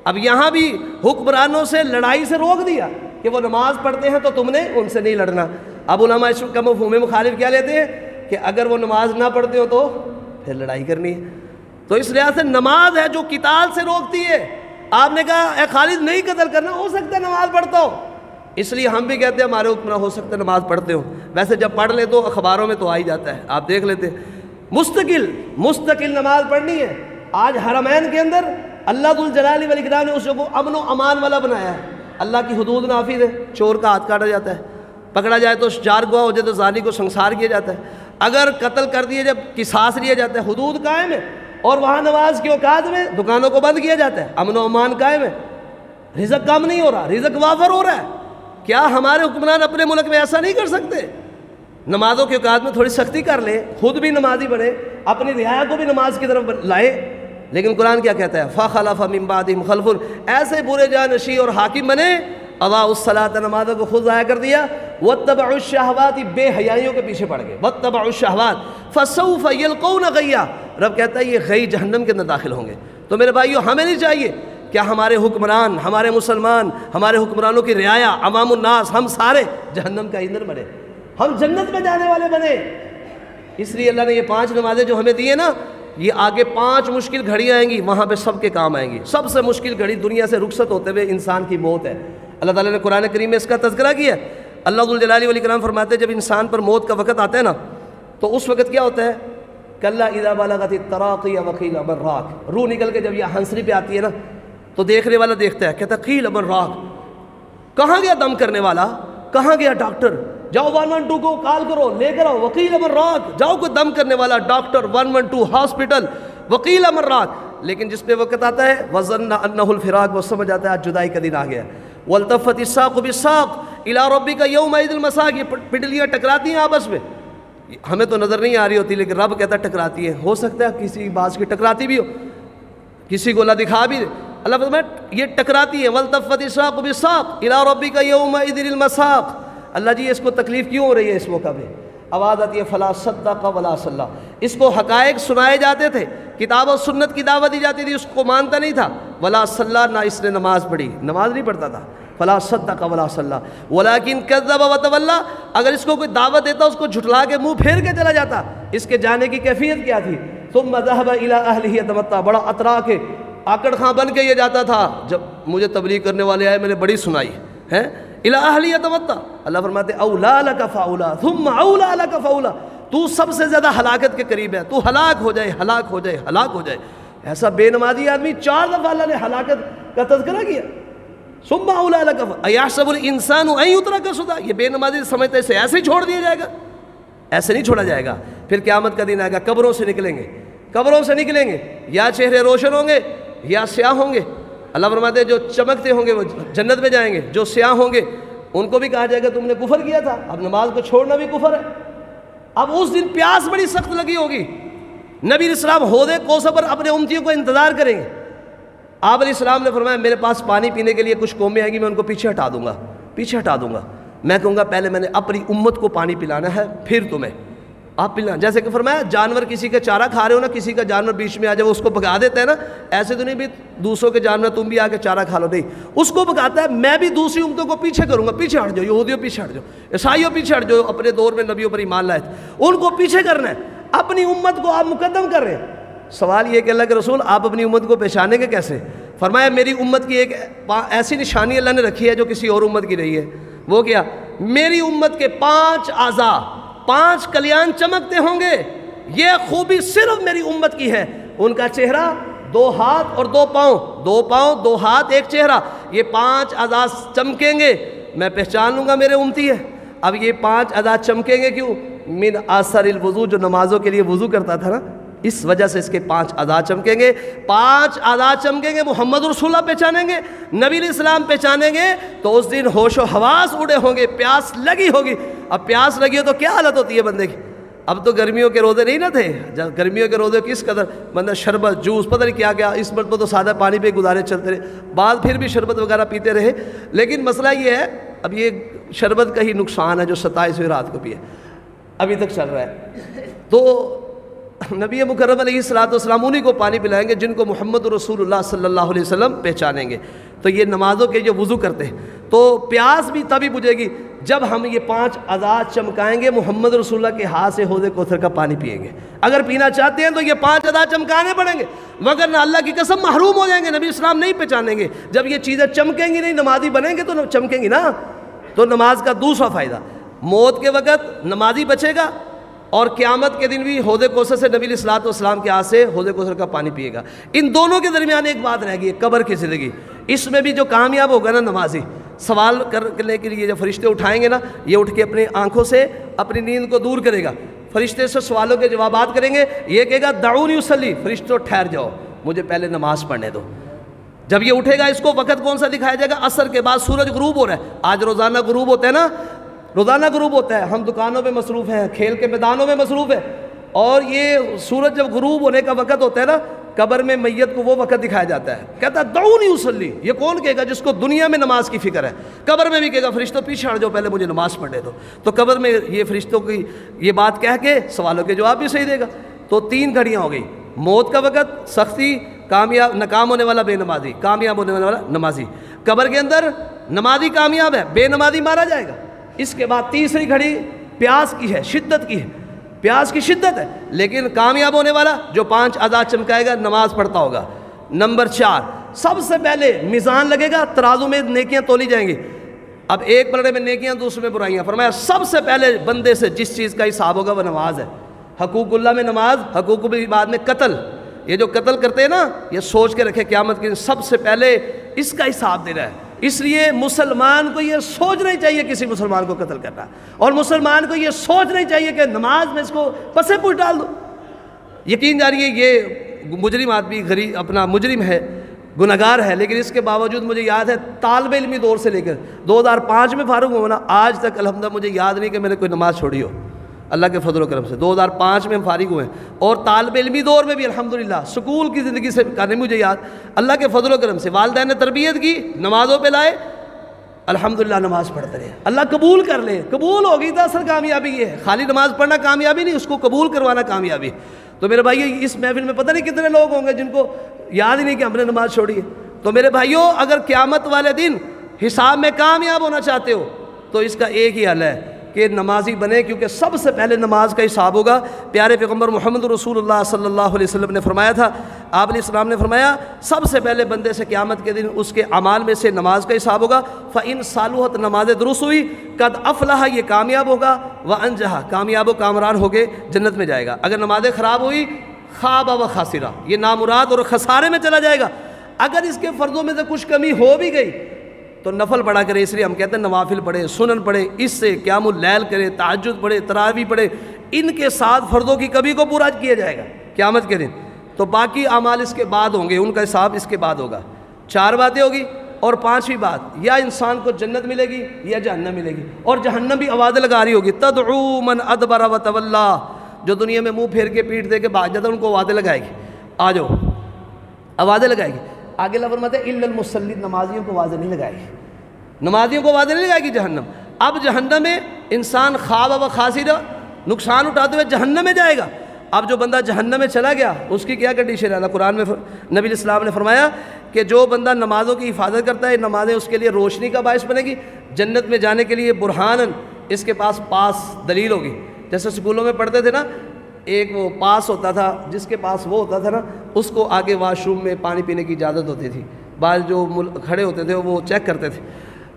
اب یہاں بھی حکمرانوں سے لڑائی سے روک دیا کہ وہ نماز پڑھتے ہیں تو تم نے ان سے نہیں لڑنا. اب علماء اس کا مفہوم مخالف کیا لیتے ہیں کہ اگر وہ نماز نہ پڑھتے ہو تو پھر لڑائی کرنی ہے. تو اس لحاظ سے نماز ہے جو قتال سے روکتی ہے. آپ نے کہا اے خالد نہیں قتل کرنا، ہو سکتا ہے نماز پڑھتا ہو، اس لیے ہم بھی کہتے ہیں ہمارے حکمراں ہو سکتا ہے نماز پڑھتے ہو. ویسے جب پڑھ لے تو اخباروں میں تو آ ہی جاتا ہے، آپ دیکھ لیتے. مستقل نماز پڑھنی ہے. آج حرمین کے اندر اللہ ذو الجلال والاکرام نے اس کو امن و امان والا بنایا ہے. اللہ کی حدود نافذ ہے، چور کا ہاتھ کاٹا جاتا ہے، پکڑا جائے تو چار گواہ ہو جائے تو زانی کو سنسار کیا جاتا ہے، اگر قتل کر دیے جب قصاص لیا جاتا ہے. حدود قائم ہے. اور وہاں نماز کے اوقات میں دکانوں کو بند کیا جاتا ہے، امن و امان قائم ہے، رزق کم نہیں ہو رہا، رزق وافر ہو رہا ہے. کیا ہمارے حکمران اپنے ملک میں ایسا نہیں کر سکتے؟ نمازوں کے اوقات میں تھوڑی سختی کر لیں، خود بھی نمازی بنے، اپنی رعایا کو بھی نماز کی طرف لائیں. لیکن قرآن کیا کہتا ہے؟ فَخَلَفَ مِن بَعْدِهِمْ خَلْفٌ، ایسے برے جانشین اور حاکم بنے اضاعوا الصلاۃ، نمازوں کو خود ضائع کر دیا، واتبعوا الشہوات، بے حیائیوں کے پیچھے پڑ گئے، واتبعوا الشہوات فسوف یلقون غیا. رب کہتا ہے یہ غی جہنم کے اندر داخل ہوں گے. تو میرے بھائیو ہمیں نہیں چاہیے کیا ہمارے حکمران، ہمارے مسلمان، ہمارے حکمرانوں کی رعایا، عوام الناس، ہم سارے جہنم کا ایندھن بنے، ہم جنت میں جانے والے بنے. اس لیے اللہ نے یہ 5 نمازیں جو ہمیں دی ہیں نا، یہ آگے 5 مشکل گھڑیاں آئیں گی، وہاں پہ سب کے کام آئیں گی. سب سے مشکل گھڑی دنیا سے رخصت ہوتے ہوئے انسان کی موت ہے. اللہ تعالیٰ نے قرآن کریم میں اس کا تذکرہ کیا ہے. اللہ ذو الجلال والاکرام فرماتے ہیں جب انسان پر موت کا وقت آتا ہے نا تو اس وقت کیا ہوتا ہے؟ کلا اذا بلغت التراقی وقیل من راق، روح نکل کے جب یہ ہنسری پہ آتی ہے نا تو دیکھنے والا دیکھتا ہے، کہتا ہے قیل من راق، کہاں گیا دم کرنے والا، کہاں گیا ڈاکٹر، جاؤ 112 کو کال کرو، لے کر آؤ. وقیل من راق، جاؤ کوئی دم کرنے والا، ڈاکٹر، 112 ہاسپٹل، وقیل من راق. لیکن جس پہ وقت آتا ہے وظن انہ الفراق، وہ سمجھ آتا ہے آج جدائی کا دن آ گیا. والتفت الساق بالساق الی ربک یومئذ المساق، یہ پنڈلیاں ٹکراتی ہیں آپس میں، ہمیں تو نظر نہیں آ رہی ہوتی لیکن رب کہتا ہے ٹکراتی ہے. ہو سکتا ہے کسی باز کی ٹکراتی بھی ہو، کسی کو اللہ دکھا بھی دے. اللہ فرماتا یہ ٹکراتی ہے. والتفت الساق بالساق الی ربک یومئذ المساق. اللہ جی اس کو تکلیف کیوں ہو رہی ہے اس موقع پہ؟ آواز آتی ہے فلا صدق ولا صلی. اس کو حقائق سنائے جاتے تھے، کتاب و سنت کی دعوت دی جاتی تھی، اس کو مانتا نہیں تھا. ولا صلی، نہ اس نے نماز پڑھی، نماز نہیں پڑھتا تھا. فلا صدق ولا صلی ولکن کذب وتولی، اگر اس کو کوئی دعوت دیتا اس کو جھٹلا کے منہ پھیر کے چلا جاتا. اس کے جانے کی کیفیت کیا تھی؟ ثم ذهب الى اهله يتمتع، بڑا اترا کے آکڑ خاں بن کے یہ جاتا تھا. جب مجھے تبلیغ کرنے والے آئے میں نے بڑی سنائی ہے. الى اهله يتمتع، اللہ فرماتے اولا لك فاولا ثم اولا لك فاولا، تو سب سے زیادہ ہلاکت کے قریب ہے، تو ہلاک ہو جائے، ہلاک ہو جائے، ہلاک ہو جائے. ایسا بے نمازی آدمی 4 دفعہ اللہ نے ہلاکت کا تذکرہ کیا. ثم اولا لك ایحسب الانسان ان یترک سدى، یہ بے نمازی سمجھتے اسے ایسے ہی چھوڑ دیا جائے گا. ایسے نہیں چھوڑا جائے گا. پھر قیامت کا دن آئے گا، قبروں سے نکلیں گے، قبروں سے نکلیں گے، یا چہرے روشن ہوں گے یا سیاہ ہوں گے. اللہ فرماتے ہیں جو چمکتے ہوں گے وہ جنت میں جائیں گے، جو سیاہ ہوں گے ان کو بھی کہا جائے گا تم نے کفر کیا تھا. اب نماز کو چھوڑنا بھی کفر ہے. اب اس دن پیاس بڑی سخت لگی ہوگی. نبی علیہ السلام حوض کوثر پر اپنے امتیوں کو انتظار کریں گے. آپ علیہ السلام نے فرمایا میرے پاس پانی پینے کے لیے کچھ قومیں آئیں گی، میں ان کو پیچھے ہٹا دوں گا، پیچھے ہٹا دوں گا. میں کہوں گا پہلے میں نے اپنی امت کو پانی پلانا ہے پھر تمہیں آپ پلانا. جیسے کہ فرمایا جانور کسی کا چارہ کھا رہے ہو نا، کسی کا جانور بیچ میں آ جائے وہ اس کو بھگا دیتا ہے نا، ایسے تو نہیں بھی دوسروں کے جانور تم بھی آ کے چارہ کھا لو، نہیں، اس کو بھگاتا ہے. میں بھی دوسری امتوں کو پیچھے کروں گا، پیچھے ہٹ جاؤ، یہودیوں پیچھے ہٹ جاؤ، عیسائیوں پیچھے ہٹ جاؤ، اپنے دور میں نبیوں پر ایمان لائے تھے ان کو پیچھے کرنا ہے. اپنی امت کو آپ مقدم کر رہے ہیں. سوال یہ کہ اللہ کے رسول آپ اپنی امت کو پہچانیں گے کیسے؟ فرمایا میری امت کی ایک ایسی نشانی اللہ نے رکھی ہے جو کسی اور امت کی نہیں ہے. وہ کیا؟ میری امت کے 5 اعضاء، 5 کلیان چمکتے ہوں گے. یہ خوبی صرف میری امت کی ہے. ان کا چہرہ 2 ہاتھ اور 2 پاؤں، 2 پاؤں 2 ہاتھ 1 چہرہ، یہ 5 اعضاء چمکیں گے، میں پہچان لوں گا میرے امتی ہے. اب یہ 5 اعضاء چمکیں گے کیوں؟ من اثر الوضو، جو نمازوں کے لیے وضو کرتا تھا نا اس وجہ سے اس کے 5 اعضاء چمکیں گے. 5 اعضاء چمکیں گے، محمد رسول اللہ پہچانیں گے، نبی علیہ السلام پہچانیں گے، تو اس دن ہوش و حواس اڑے ہوں گے، پیاس لگی ہوگی. اب پیاس لگی ہو تو کیا حالت ہوتی ہے بندے کی. اب تو گرمیوں کے روزے نہیں نہ تھے, جب گرمیوں کے روزے کس قدر بندہ شربت جوس پتہ نہیں کیا کیا, اس مرتبہ تو سادہ پانی پہ گزارے چلتے رہے, بعد پھر بھی شربت وغیرہ پیتے رہے. لیکن مسئلہ یہ ہے اب یہ شربت کا ہی نقصان ہے جو 27ویں رات کو بھی ہے, ابھی تک چل رہا ہے. تو نبی مکرم علیہ الصلوۃ والسلام انہی کو پانی پلائیں گے جن کو محمد رسول اللہ صلی اللہ علیہ وسلم پہچانیں گے. تو یہ نمازوں کے جو وضو کرتے ہیں تو پیاس بھی تبھی بجھے گی جب ہم یہ 5 اذان چمکائیں گے, محمد رسول اللہ کے ہاتھ سے حوض کوثر کا پانی پئیں گے. اگر پینا چاہتے ہیں تو یہ 5 اذان چمکانے پڑیں گے, مگر نہ اللہ کی قسم محروم ہو جائیں گے, نبی اسلام نہیں پہچانیں گے. جب یہ چیزیں چمکیں گی نہیں, نمازی بنیں گے تو چمکیں گی نا. تو نماز کا دوسرا فائدہ, موت کے وقت نمازی بچے گا اور قیامت کے دن بھی حوض کوثر سے نبی علیہ الصلوۃ والسلام کے ہاتھ سے حوض کوثر کا پانی پیے گا. ان دونوں کے درمیان ایک بات رہ گئی, قبر کی زندگی. اس میں بھی جو کامیاب ہوگا نا نمازی, سوال کرنے کے لیے جب فرشتے اٹھائیں گے نا, یہ اٹھ کے اپنی آنکھوں سے اپنی نیند کو دور کرے گا, فرشتے سے سوالوں کے جوابات کریں گے, یہ کہے گا دعونی اصلی, فرشتوں ٹھہر جاؤ مجھے پہلے نماز پڑھنے دو. جب یہ اٹھے گا اس کو وقت کون سا دکھایا جائے گا؟ عصر کے بعد سورج غروب ہو رہا ہے. آج روزانہ غروب ہوتا ہے نا, روزانہ غروب ہوتا ہے, ہم دکانوں میں مصروف ہیں, کھیل کے میدانوں میں مصروف ہیں, اور یہ سورج جب غروب ہونے کا وقت ہوتا ہے نا, قبر میں میت کو وہ وقت دکھایا جاتا ہے. کہتا ہے دعونی اصلی, یہ کون کہے گا؟ جس کو دنیا میں نماز کی فکر ہے. قبر میں بھی کہے گا فرشتوں پیچھے ہٹ جاؤ پہلے مجھے نماز پڑھنے دو. تو قبر میں یہ فرشتوں کی یہ بات کہہ کے سوالوں کے جواب بھی صحیح دے گا. تو 3 گھڑیاں ہو گئی, موت کا وقت, سختی, کامیاب ناکام ہونے والا بے نمازی, کامیاب ہونے والا نمازی. قبر کے اندر نمازی کامیاب ہے, بے نمازی مارا جائے گا. اس کے بعد تیسری گھڑی پیاس کی ہے, شدت کی ہے, پیاس کی شدت ہے, لیکن کامیاب ہونے والا جو 5 اذان چمکائے گا, نماز پڑھتا ہوگا. نمبر 4, سب سے پہلے میزان لگے گا, ترازو میں نیکیاں تولی جائیں گی. اب ایک پلڑے میں نیکیاں, دوسرے میں برائیاں. فرمایا سب سے پہلے بندے سے جس چیز کا حساب ہوگا وہ نماز ہے. حقوق اللہ میں نماز, حقوق العباد میں قتل. یہ جو قتل کرتے ہیں نا, یہ سوچ کے رکھے قیامت کے دن سب سے پہلے اس کا حساب دینا ہے. اس لیے مسلمان کو یہ سوچنا ہی چاہیے کسی مسلمان کو قتل کرنا, اور مسلمان کو یہ سوچنا ہی چاہیے کہ نماز میں اس کو پسے پوچھ ڈال دو. یقین جانیے یہ مجرم آدمی غریب اپنا مجرم ہے, گناہگار ہے, لیکن اس کے باوجود مجھے یاد ہے طالب علمی دور سے لے کر 2005 میں فارغ ہوا نا, آج تک الحمدللہ مجھے یاد نہیں کہ میں نے کوئی نماز چھوڑی ہو. اللہ کے فضل و کرم سے 2005 میں ہم فارغ ہوئے ہیں, اور طالب علمی دور میں بھی الحمدللہ سکول کی زندگی سے نہیں مجھے یاد. اللہ کے فضل و کرم سے والدین نے تربیت کی, نمازوں پہ لائے, الحمدللہ نماز پڑھتے رہے. اللہ قبول کر لے, قبول ہوگی تو اصل کامیابی یہ ہے. خالی نماز پڑھنا کامیابی نہیں, اس کو قبول کروانا کامیابی. تو میرے بھائی اس محفل میں پتہ نہیں کتنے لوگ ہوں گے جن کو یاد ہی نہیں کہ ہم نے نماز چھوڑی ہے. تو میرے بھائیوں, اگر قیامت والے دن حساب میں کامیاب ہونا چاہتے ہو تو اس کا ایک ہی حل ہے کہ نمازی بنے, کیونکہ سب سے پہلے نماز کا حساب ہوگا. پیارے پیغمبر محمد رسول اللہ صلی اللہ علیہ وسلم نے فرمایا تھا, آپ علیہ السلام نے فرمایا سب سے پہلے بندے سے قیامت کے دن اس کے اعمال میں سے نماز کا حساب ہوگا. فَإِن صَلُحَتْ, نماز درست ہوئی, قد افلح, یہ کامیاب ہوگا, وَأَنجَحَ, کامیاب و کامران ہو کے جنت میں جائے گا. اگر نمازیں خراب ہوئی, خاب و خاسرہ, یہ نامراد اور خسارے میں چلا جائے گا. اگر اس کے فرضوں میں سے کچھ کمی ہو بھی گئی تو نفل پڑھا کرے. اس لیے ہم کہتے ہیں نوافل پڑھے, سنن پڑھے, اس سے قیام اللیل کرے, تہجد پڑھے, تراویح پڑھے, ان کے ساتھ فرضوں کی کمی کو پورا کیا جائے گا قیامت کے دن. تو باقی اعمال اس کے بعد ہوں گے, ان کا حساب اس کے بعد ہوگا. 4 باتیں ہوگی, اور 5ویں بات, یا انسان کو جنت ملے گی یا جہنم ملے گی. اور جہنم بھی آوازیں لگا رہی ہوگی, تدعو من ادبر وتولی, جو دنیا میں منہ پھیر کے پیٹ دے کے بھاگ جاتا ہے ان کو آوازیں لگائے گی, آ جاؤ, آوازیں لگائے گی. آگے اللہ فرماتے ہیں الا المصلی, نمازیوں کو آوازیں نہیں لگائے گی, نمازیوں کو آوازیں نہیں لگائے گی جہنم. اب جہنم میں انسان خواب و خاسرہ, نقصان اٹھاتے ہوئے جہنم میں جائے گا. اب جو بندہ جہنم میں چلا گیا اس کی کیا کنڈیشن ہے؟ اللہ قرآن میں نبی علیہ السلام نے فرمایا کہ جو بندہ نمازوں کی حفاظت کرتا ہے, نمازیں اس کے لیے روشنی کا باعث بنے گی, جنت میں جانے کے لیے برہانن, اس کے پاس دلیل ہوگی. جیسے سکولوں میں پڑھتے تھے نا, ایک وہ پاس ہوتا تھا, جس کے پاس وہ ہوتا تھا نا, اس کو آگے واش روم میں پانی پینے کی اجازت ہوتی تھی. بعض جو کھڑے ہوتے تھے وہ چیک کرتے تھے.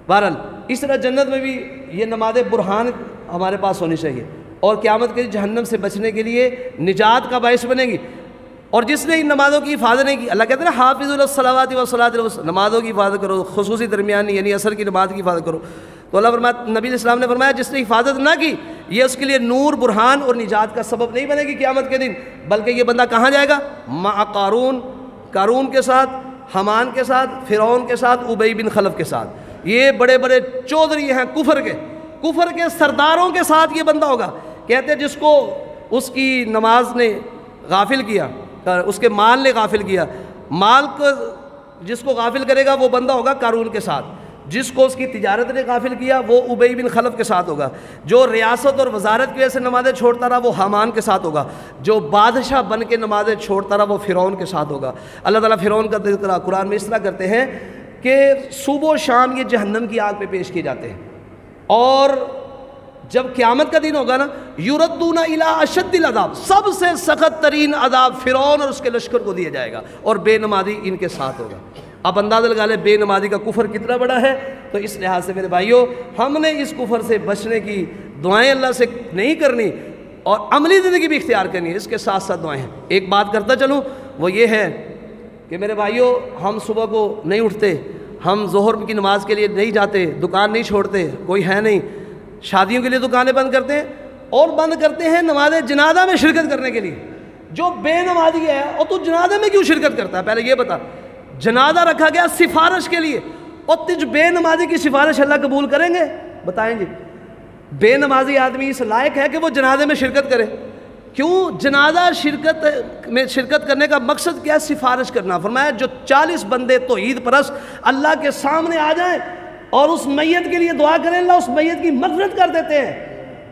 بہرحال اس طرح جنت میں بھی یہ نماز برہان ہمارے پاس ہونی چاہیے, اور قیامت کے جہنم سے بچنے کے لیے نجات کا باعث بنے گی. اور جس نے ان نمازوں کی حفاظت نہیں کی, اللہ کہتے ہیں نا حافظوا للصلوات والصلاۃ الوسطی, نمازوں کی حفاظت کرو, خصوصی درمیانی یعنی عصر کی نماز کی حفاظت کرو. تو اللہ فرمایا, نبی علیہ السلام نے فرمایا جس نے حفاظت نہ کی یہ اس کے لیے نور, برہان اور نجات کا سبب نہیں بنے گی قیامت کے دن, بلکہ یہ بندہ کہاں جائے گا؟ مع قارون, قارون کے ساتھ, حمان کے ساتھ, فرعون کے ساتھ, ابی بن خلف کے ساتھ. یہ بڑے بڑے چودھری ہیں کفر کے, کفر کے سرداروں کے ساتھ یہ بندہ ہوگا. کہتے ہیں جس کو اس کی نماز نے غافل کیا, اس کے مال نے غافل کیا, مال کو جس کو غافل کرے گا وہ بندہ ہوگا قارون کے ساتھ. جس کو اس کی تجارت نے غافل کیا وہ ابی بن خلف کے ساتھ ہوگا. جو ریاست اور وزارت کی وجہ سے نمازیں چھوڑتا رہا وہ حامان کے ساتھ ہوگا. جو بادشاہ بن کے نمازیں چھوڑتا رہا وہ فرعون کے ساتھ ہوگا. اللہ تعالیٰ فرعون کا ذکر قرآن میں اس طرح کرتے ہیں کہ صبح و شام یہ جہنم کی آگ پہ پیش کیے جاتے ہیں, اور جب قیامت کا دن ہوگا نا, یردون الی اشد العذاب, سب سے سخت ترین عذاب فرعون اور اس کے لشکر کو دیا جائے گا, اور بے نمازی ان کے ساتھ ہوگا. اب اندازہ لگا لیں بے نمازی کا کفر کتنا بڑا ہے. تو اس لحاظ سے میرے بھائیوں, ہم نے اس کفر سے بچنے کی دعائیں اللہ سے نہیں کرنی اور عملی زندگی بھی اختیار کرنی ہے. اس کے ساتھ ساتھ دعائیں ہیں. ایک بات کرتا چلوں, وہ یہ ہے کہ میرے بھائیوں, ہم صبح کو نہیں اٹھتے, ہم ظہر کی نماز کے لیے نہیں جاتے, دکان نہیں چھوڑتے, کوئی ہے نہیں, شادیوں کے لیے دکانیں بند کرتے ہیں, اور بند کرتے ہیں نماز جنازہ میں شرکت کرنے کے لیے. جو بے نمازی ہے اور تو جنازے میں کیوں شرکت کرتا ہے؟ پہلے یہ بتا. جنازہ رکھا گیا سفارش کے لیے, اور تجھ بے نمازی کی سفارش اللہ قبول کریں گے؟ بتائیں جی. بے نمازی آدمی اس لائق ہے کہ وہ جنازے میں شرکت کرے؟ کیوں؟ جنازہ شرکت کرنے کا مقصد کیا ہے؟ سفارش کرنا. فرمایا جو 40 بندے توحید پرست اللہ کے سامنے آ جائیں اور اس میت کے لیے دعا کریں, اللہ اس میت کی مغفرت کر دیتے ہیں.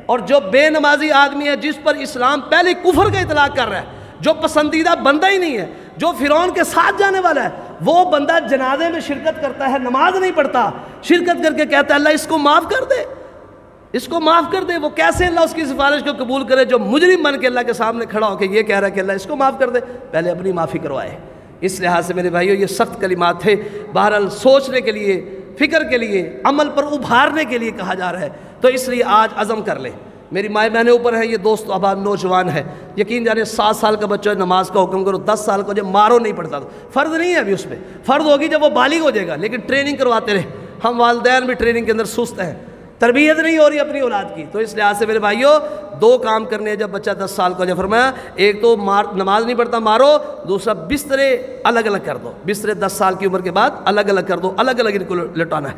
اور جو بے نمازی آدمی ہے جس پر اسلام پہلے کفر کا اطلاق کر رہا ہے, جو پسندیدہ بندہ ہی نہیں ہے, جو فرعون کے ساتھ جانے والا ہے, وہ بندہ جنازے میں شرکت کرتا ہے, نماز نہیں پڑھتا, شرکت کر کے کہتا ہے اللہ اس کو معاف کر دے, اس کو معاف کر دے. وہ کیسے اللہ اس کی سفارش کو قبول کرے جو مجرم بن کے اللہ کے سامنے کھڑا ہو کے یہ کہہ رہا ہے کہ اللہ اس کو معاف کر دے؟ پہلے اپنی معافی کروائے. اس لحاظ سے میرے بھائیوں یہ سخت کلمات تھے. بہرحال سوچنے کے لیے, فکر کے لیے, عمل پر ابھارنے کے لیے کہا جا رہا ہے. تو اس لیے آج عزم کر لیں. میری مائیں بہنیں اوپر ہیں, یہ دوست اب نوجوان ہے, یقین جانے 7 سال کا بچہ نماز کا حکم کرو, 10 سال کا جو مارو نہیں پڑتا, تو فرض نہیں ہے ابھی اس پہ, فرض ہوگی جب وہ بالغ ہو جائے گا. لیکن ٹریننگ کرواتے رہے. ہم والدین بھی ٹریننگ کے اندر سست ہیں, تربیت نہیں ہو رہی اپنی اولاد کی. تو اس لحاظ سے میرے بھائیوں 2 کام کرنے ہیں جب بچہ 10 سال کا. جو فرمایا ایک تو نماز نہیں پڑھتا مارو, دوسرا بسترے الگ الگ کر دو. بسترے 10 سال کی عمر کے بعد الگ الگ کر دو, الگ الگ ان کو لٹانا ہے.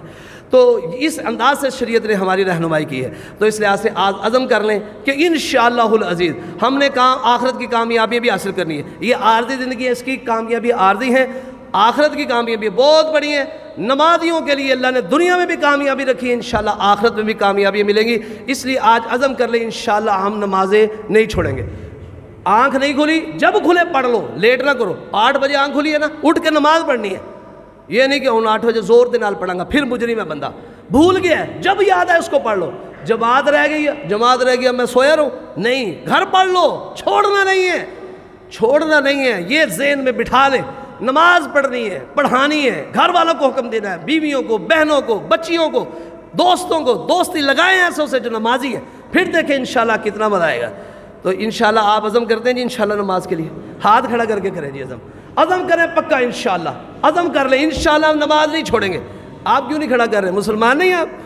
تو اس انداز سے شریعت نے ہماری رہنمائی کی ہے. تو اس لحاظ سے آج عزم کر لیں کہ انشاءاللہ العزیز ہم نے آخرت کی کامیابی بھی حاصل کرنی ہے. یہ عارضی زندگی ہے, اس کی کامیابی عارضی ہے, آخرت کی کامیابی بہت بڑی ہے. نمازیوں کے لیے اللہ نے دنیا میں بھی کامیابی رکھی ہے, انشاءاللہ آخرت میں بھی کامیابی ملیں گی. اس لیے آج عزم کر لیں انشاءاللہ ہم نمازیں نہیں چھوڑیں گے. آنکھ نہیں کھلی, جب کھلے پڑھ لو, لیٹ نہ کرو. 8 بجے آنکھ کھلی ہے نا, اٹھ کے نماز پڑھنی ہے. یہ نہیں کہ 8 بجے زور دے نال پڑھاں گا پھر مجرم ہے بندہ, بھول گیا ہے, جب یاد ہے اس کو پڑھ لو. جماعت رہ گئی ہے, جماعت رہ گئی, میں سویا رہوں, نہیں, گھر پڑھ لو, چھوڑنا نہیں ہے, چھوڑنا نہیں ہے. یہ ذہن میں بٹھا لیں, نماز پڑھنی ہے, پڑھانی ہے, گھر والوں کو حکم دینا ہے, بیویوں کو, بہنوں کو, بچیوں کو, دوستوں کو. دوستی لگائیں ایسوں سے جو نمازی ہے, پھر دیکھیں انشاءاللہ کتنا مزہ آئے گا. تو انشاءاللہ آپ عزم کرتے ہیں جی انشاءاللہ نماز کے لیے, ہاتھ کھڑا کر کے کریں جی عزم کریں پکا انشاءاللہ, عزم کر لیں انشاءاللہ ہم نماز نہیں چھوڑیں گے. آپ کیوں نہیں کھڑا کر رہے ہیں؟ مسلمان نہیں آپ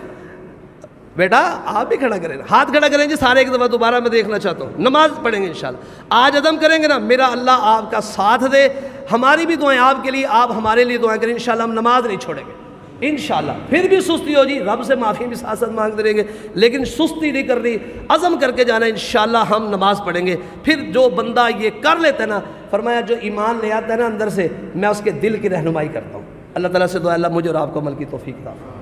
بیٹا, آپ بھی کھڑا کریں, ہاتھ کھڑا کریں جی سارے ایک دفعہ دوبارہ میں دیکھنا چاہتا ہوں. نماز پڑھیں گے انشاءاللہ. آج عزم کریں گے نا, میرا اللہ آپ کا ساتھ دے, ہماری بھی دعائیں آپ کے لیے, آپ ہمارے لیے دعائیں کریں, انشاءاللہ ہم نماز نہیں چھوڑیں گے انشاءاللہ. پھر بھی سستی ہو جی, رب سے معافی بھی ساتھ ساتھ مانگتے رہیں گے, لیکن سستی نہیں کر رہی, عزم کر کے جانا انشاءاللہ ہم نماز پڑھیں گے. پھر جو بندہ یہ کر لیتا ہے نا, فرمایا جو ایمان لے آتا ہے نا اندر سے, میں اس کے دل کی رہنمائی کرتا ہوں. اللہ تعالیٰ سے دعا اللہ مجھے اور آپ کو عمل کی توفیق عطا فرمائے.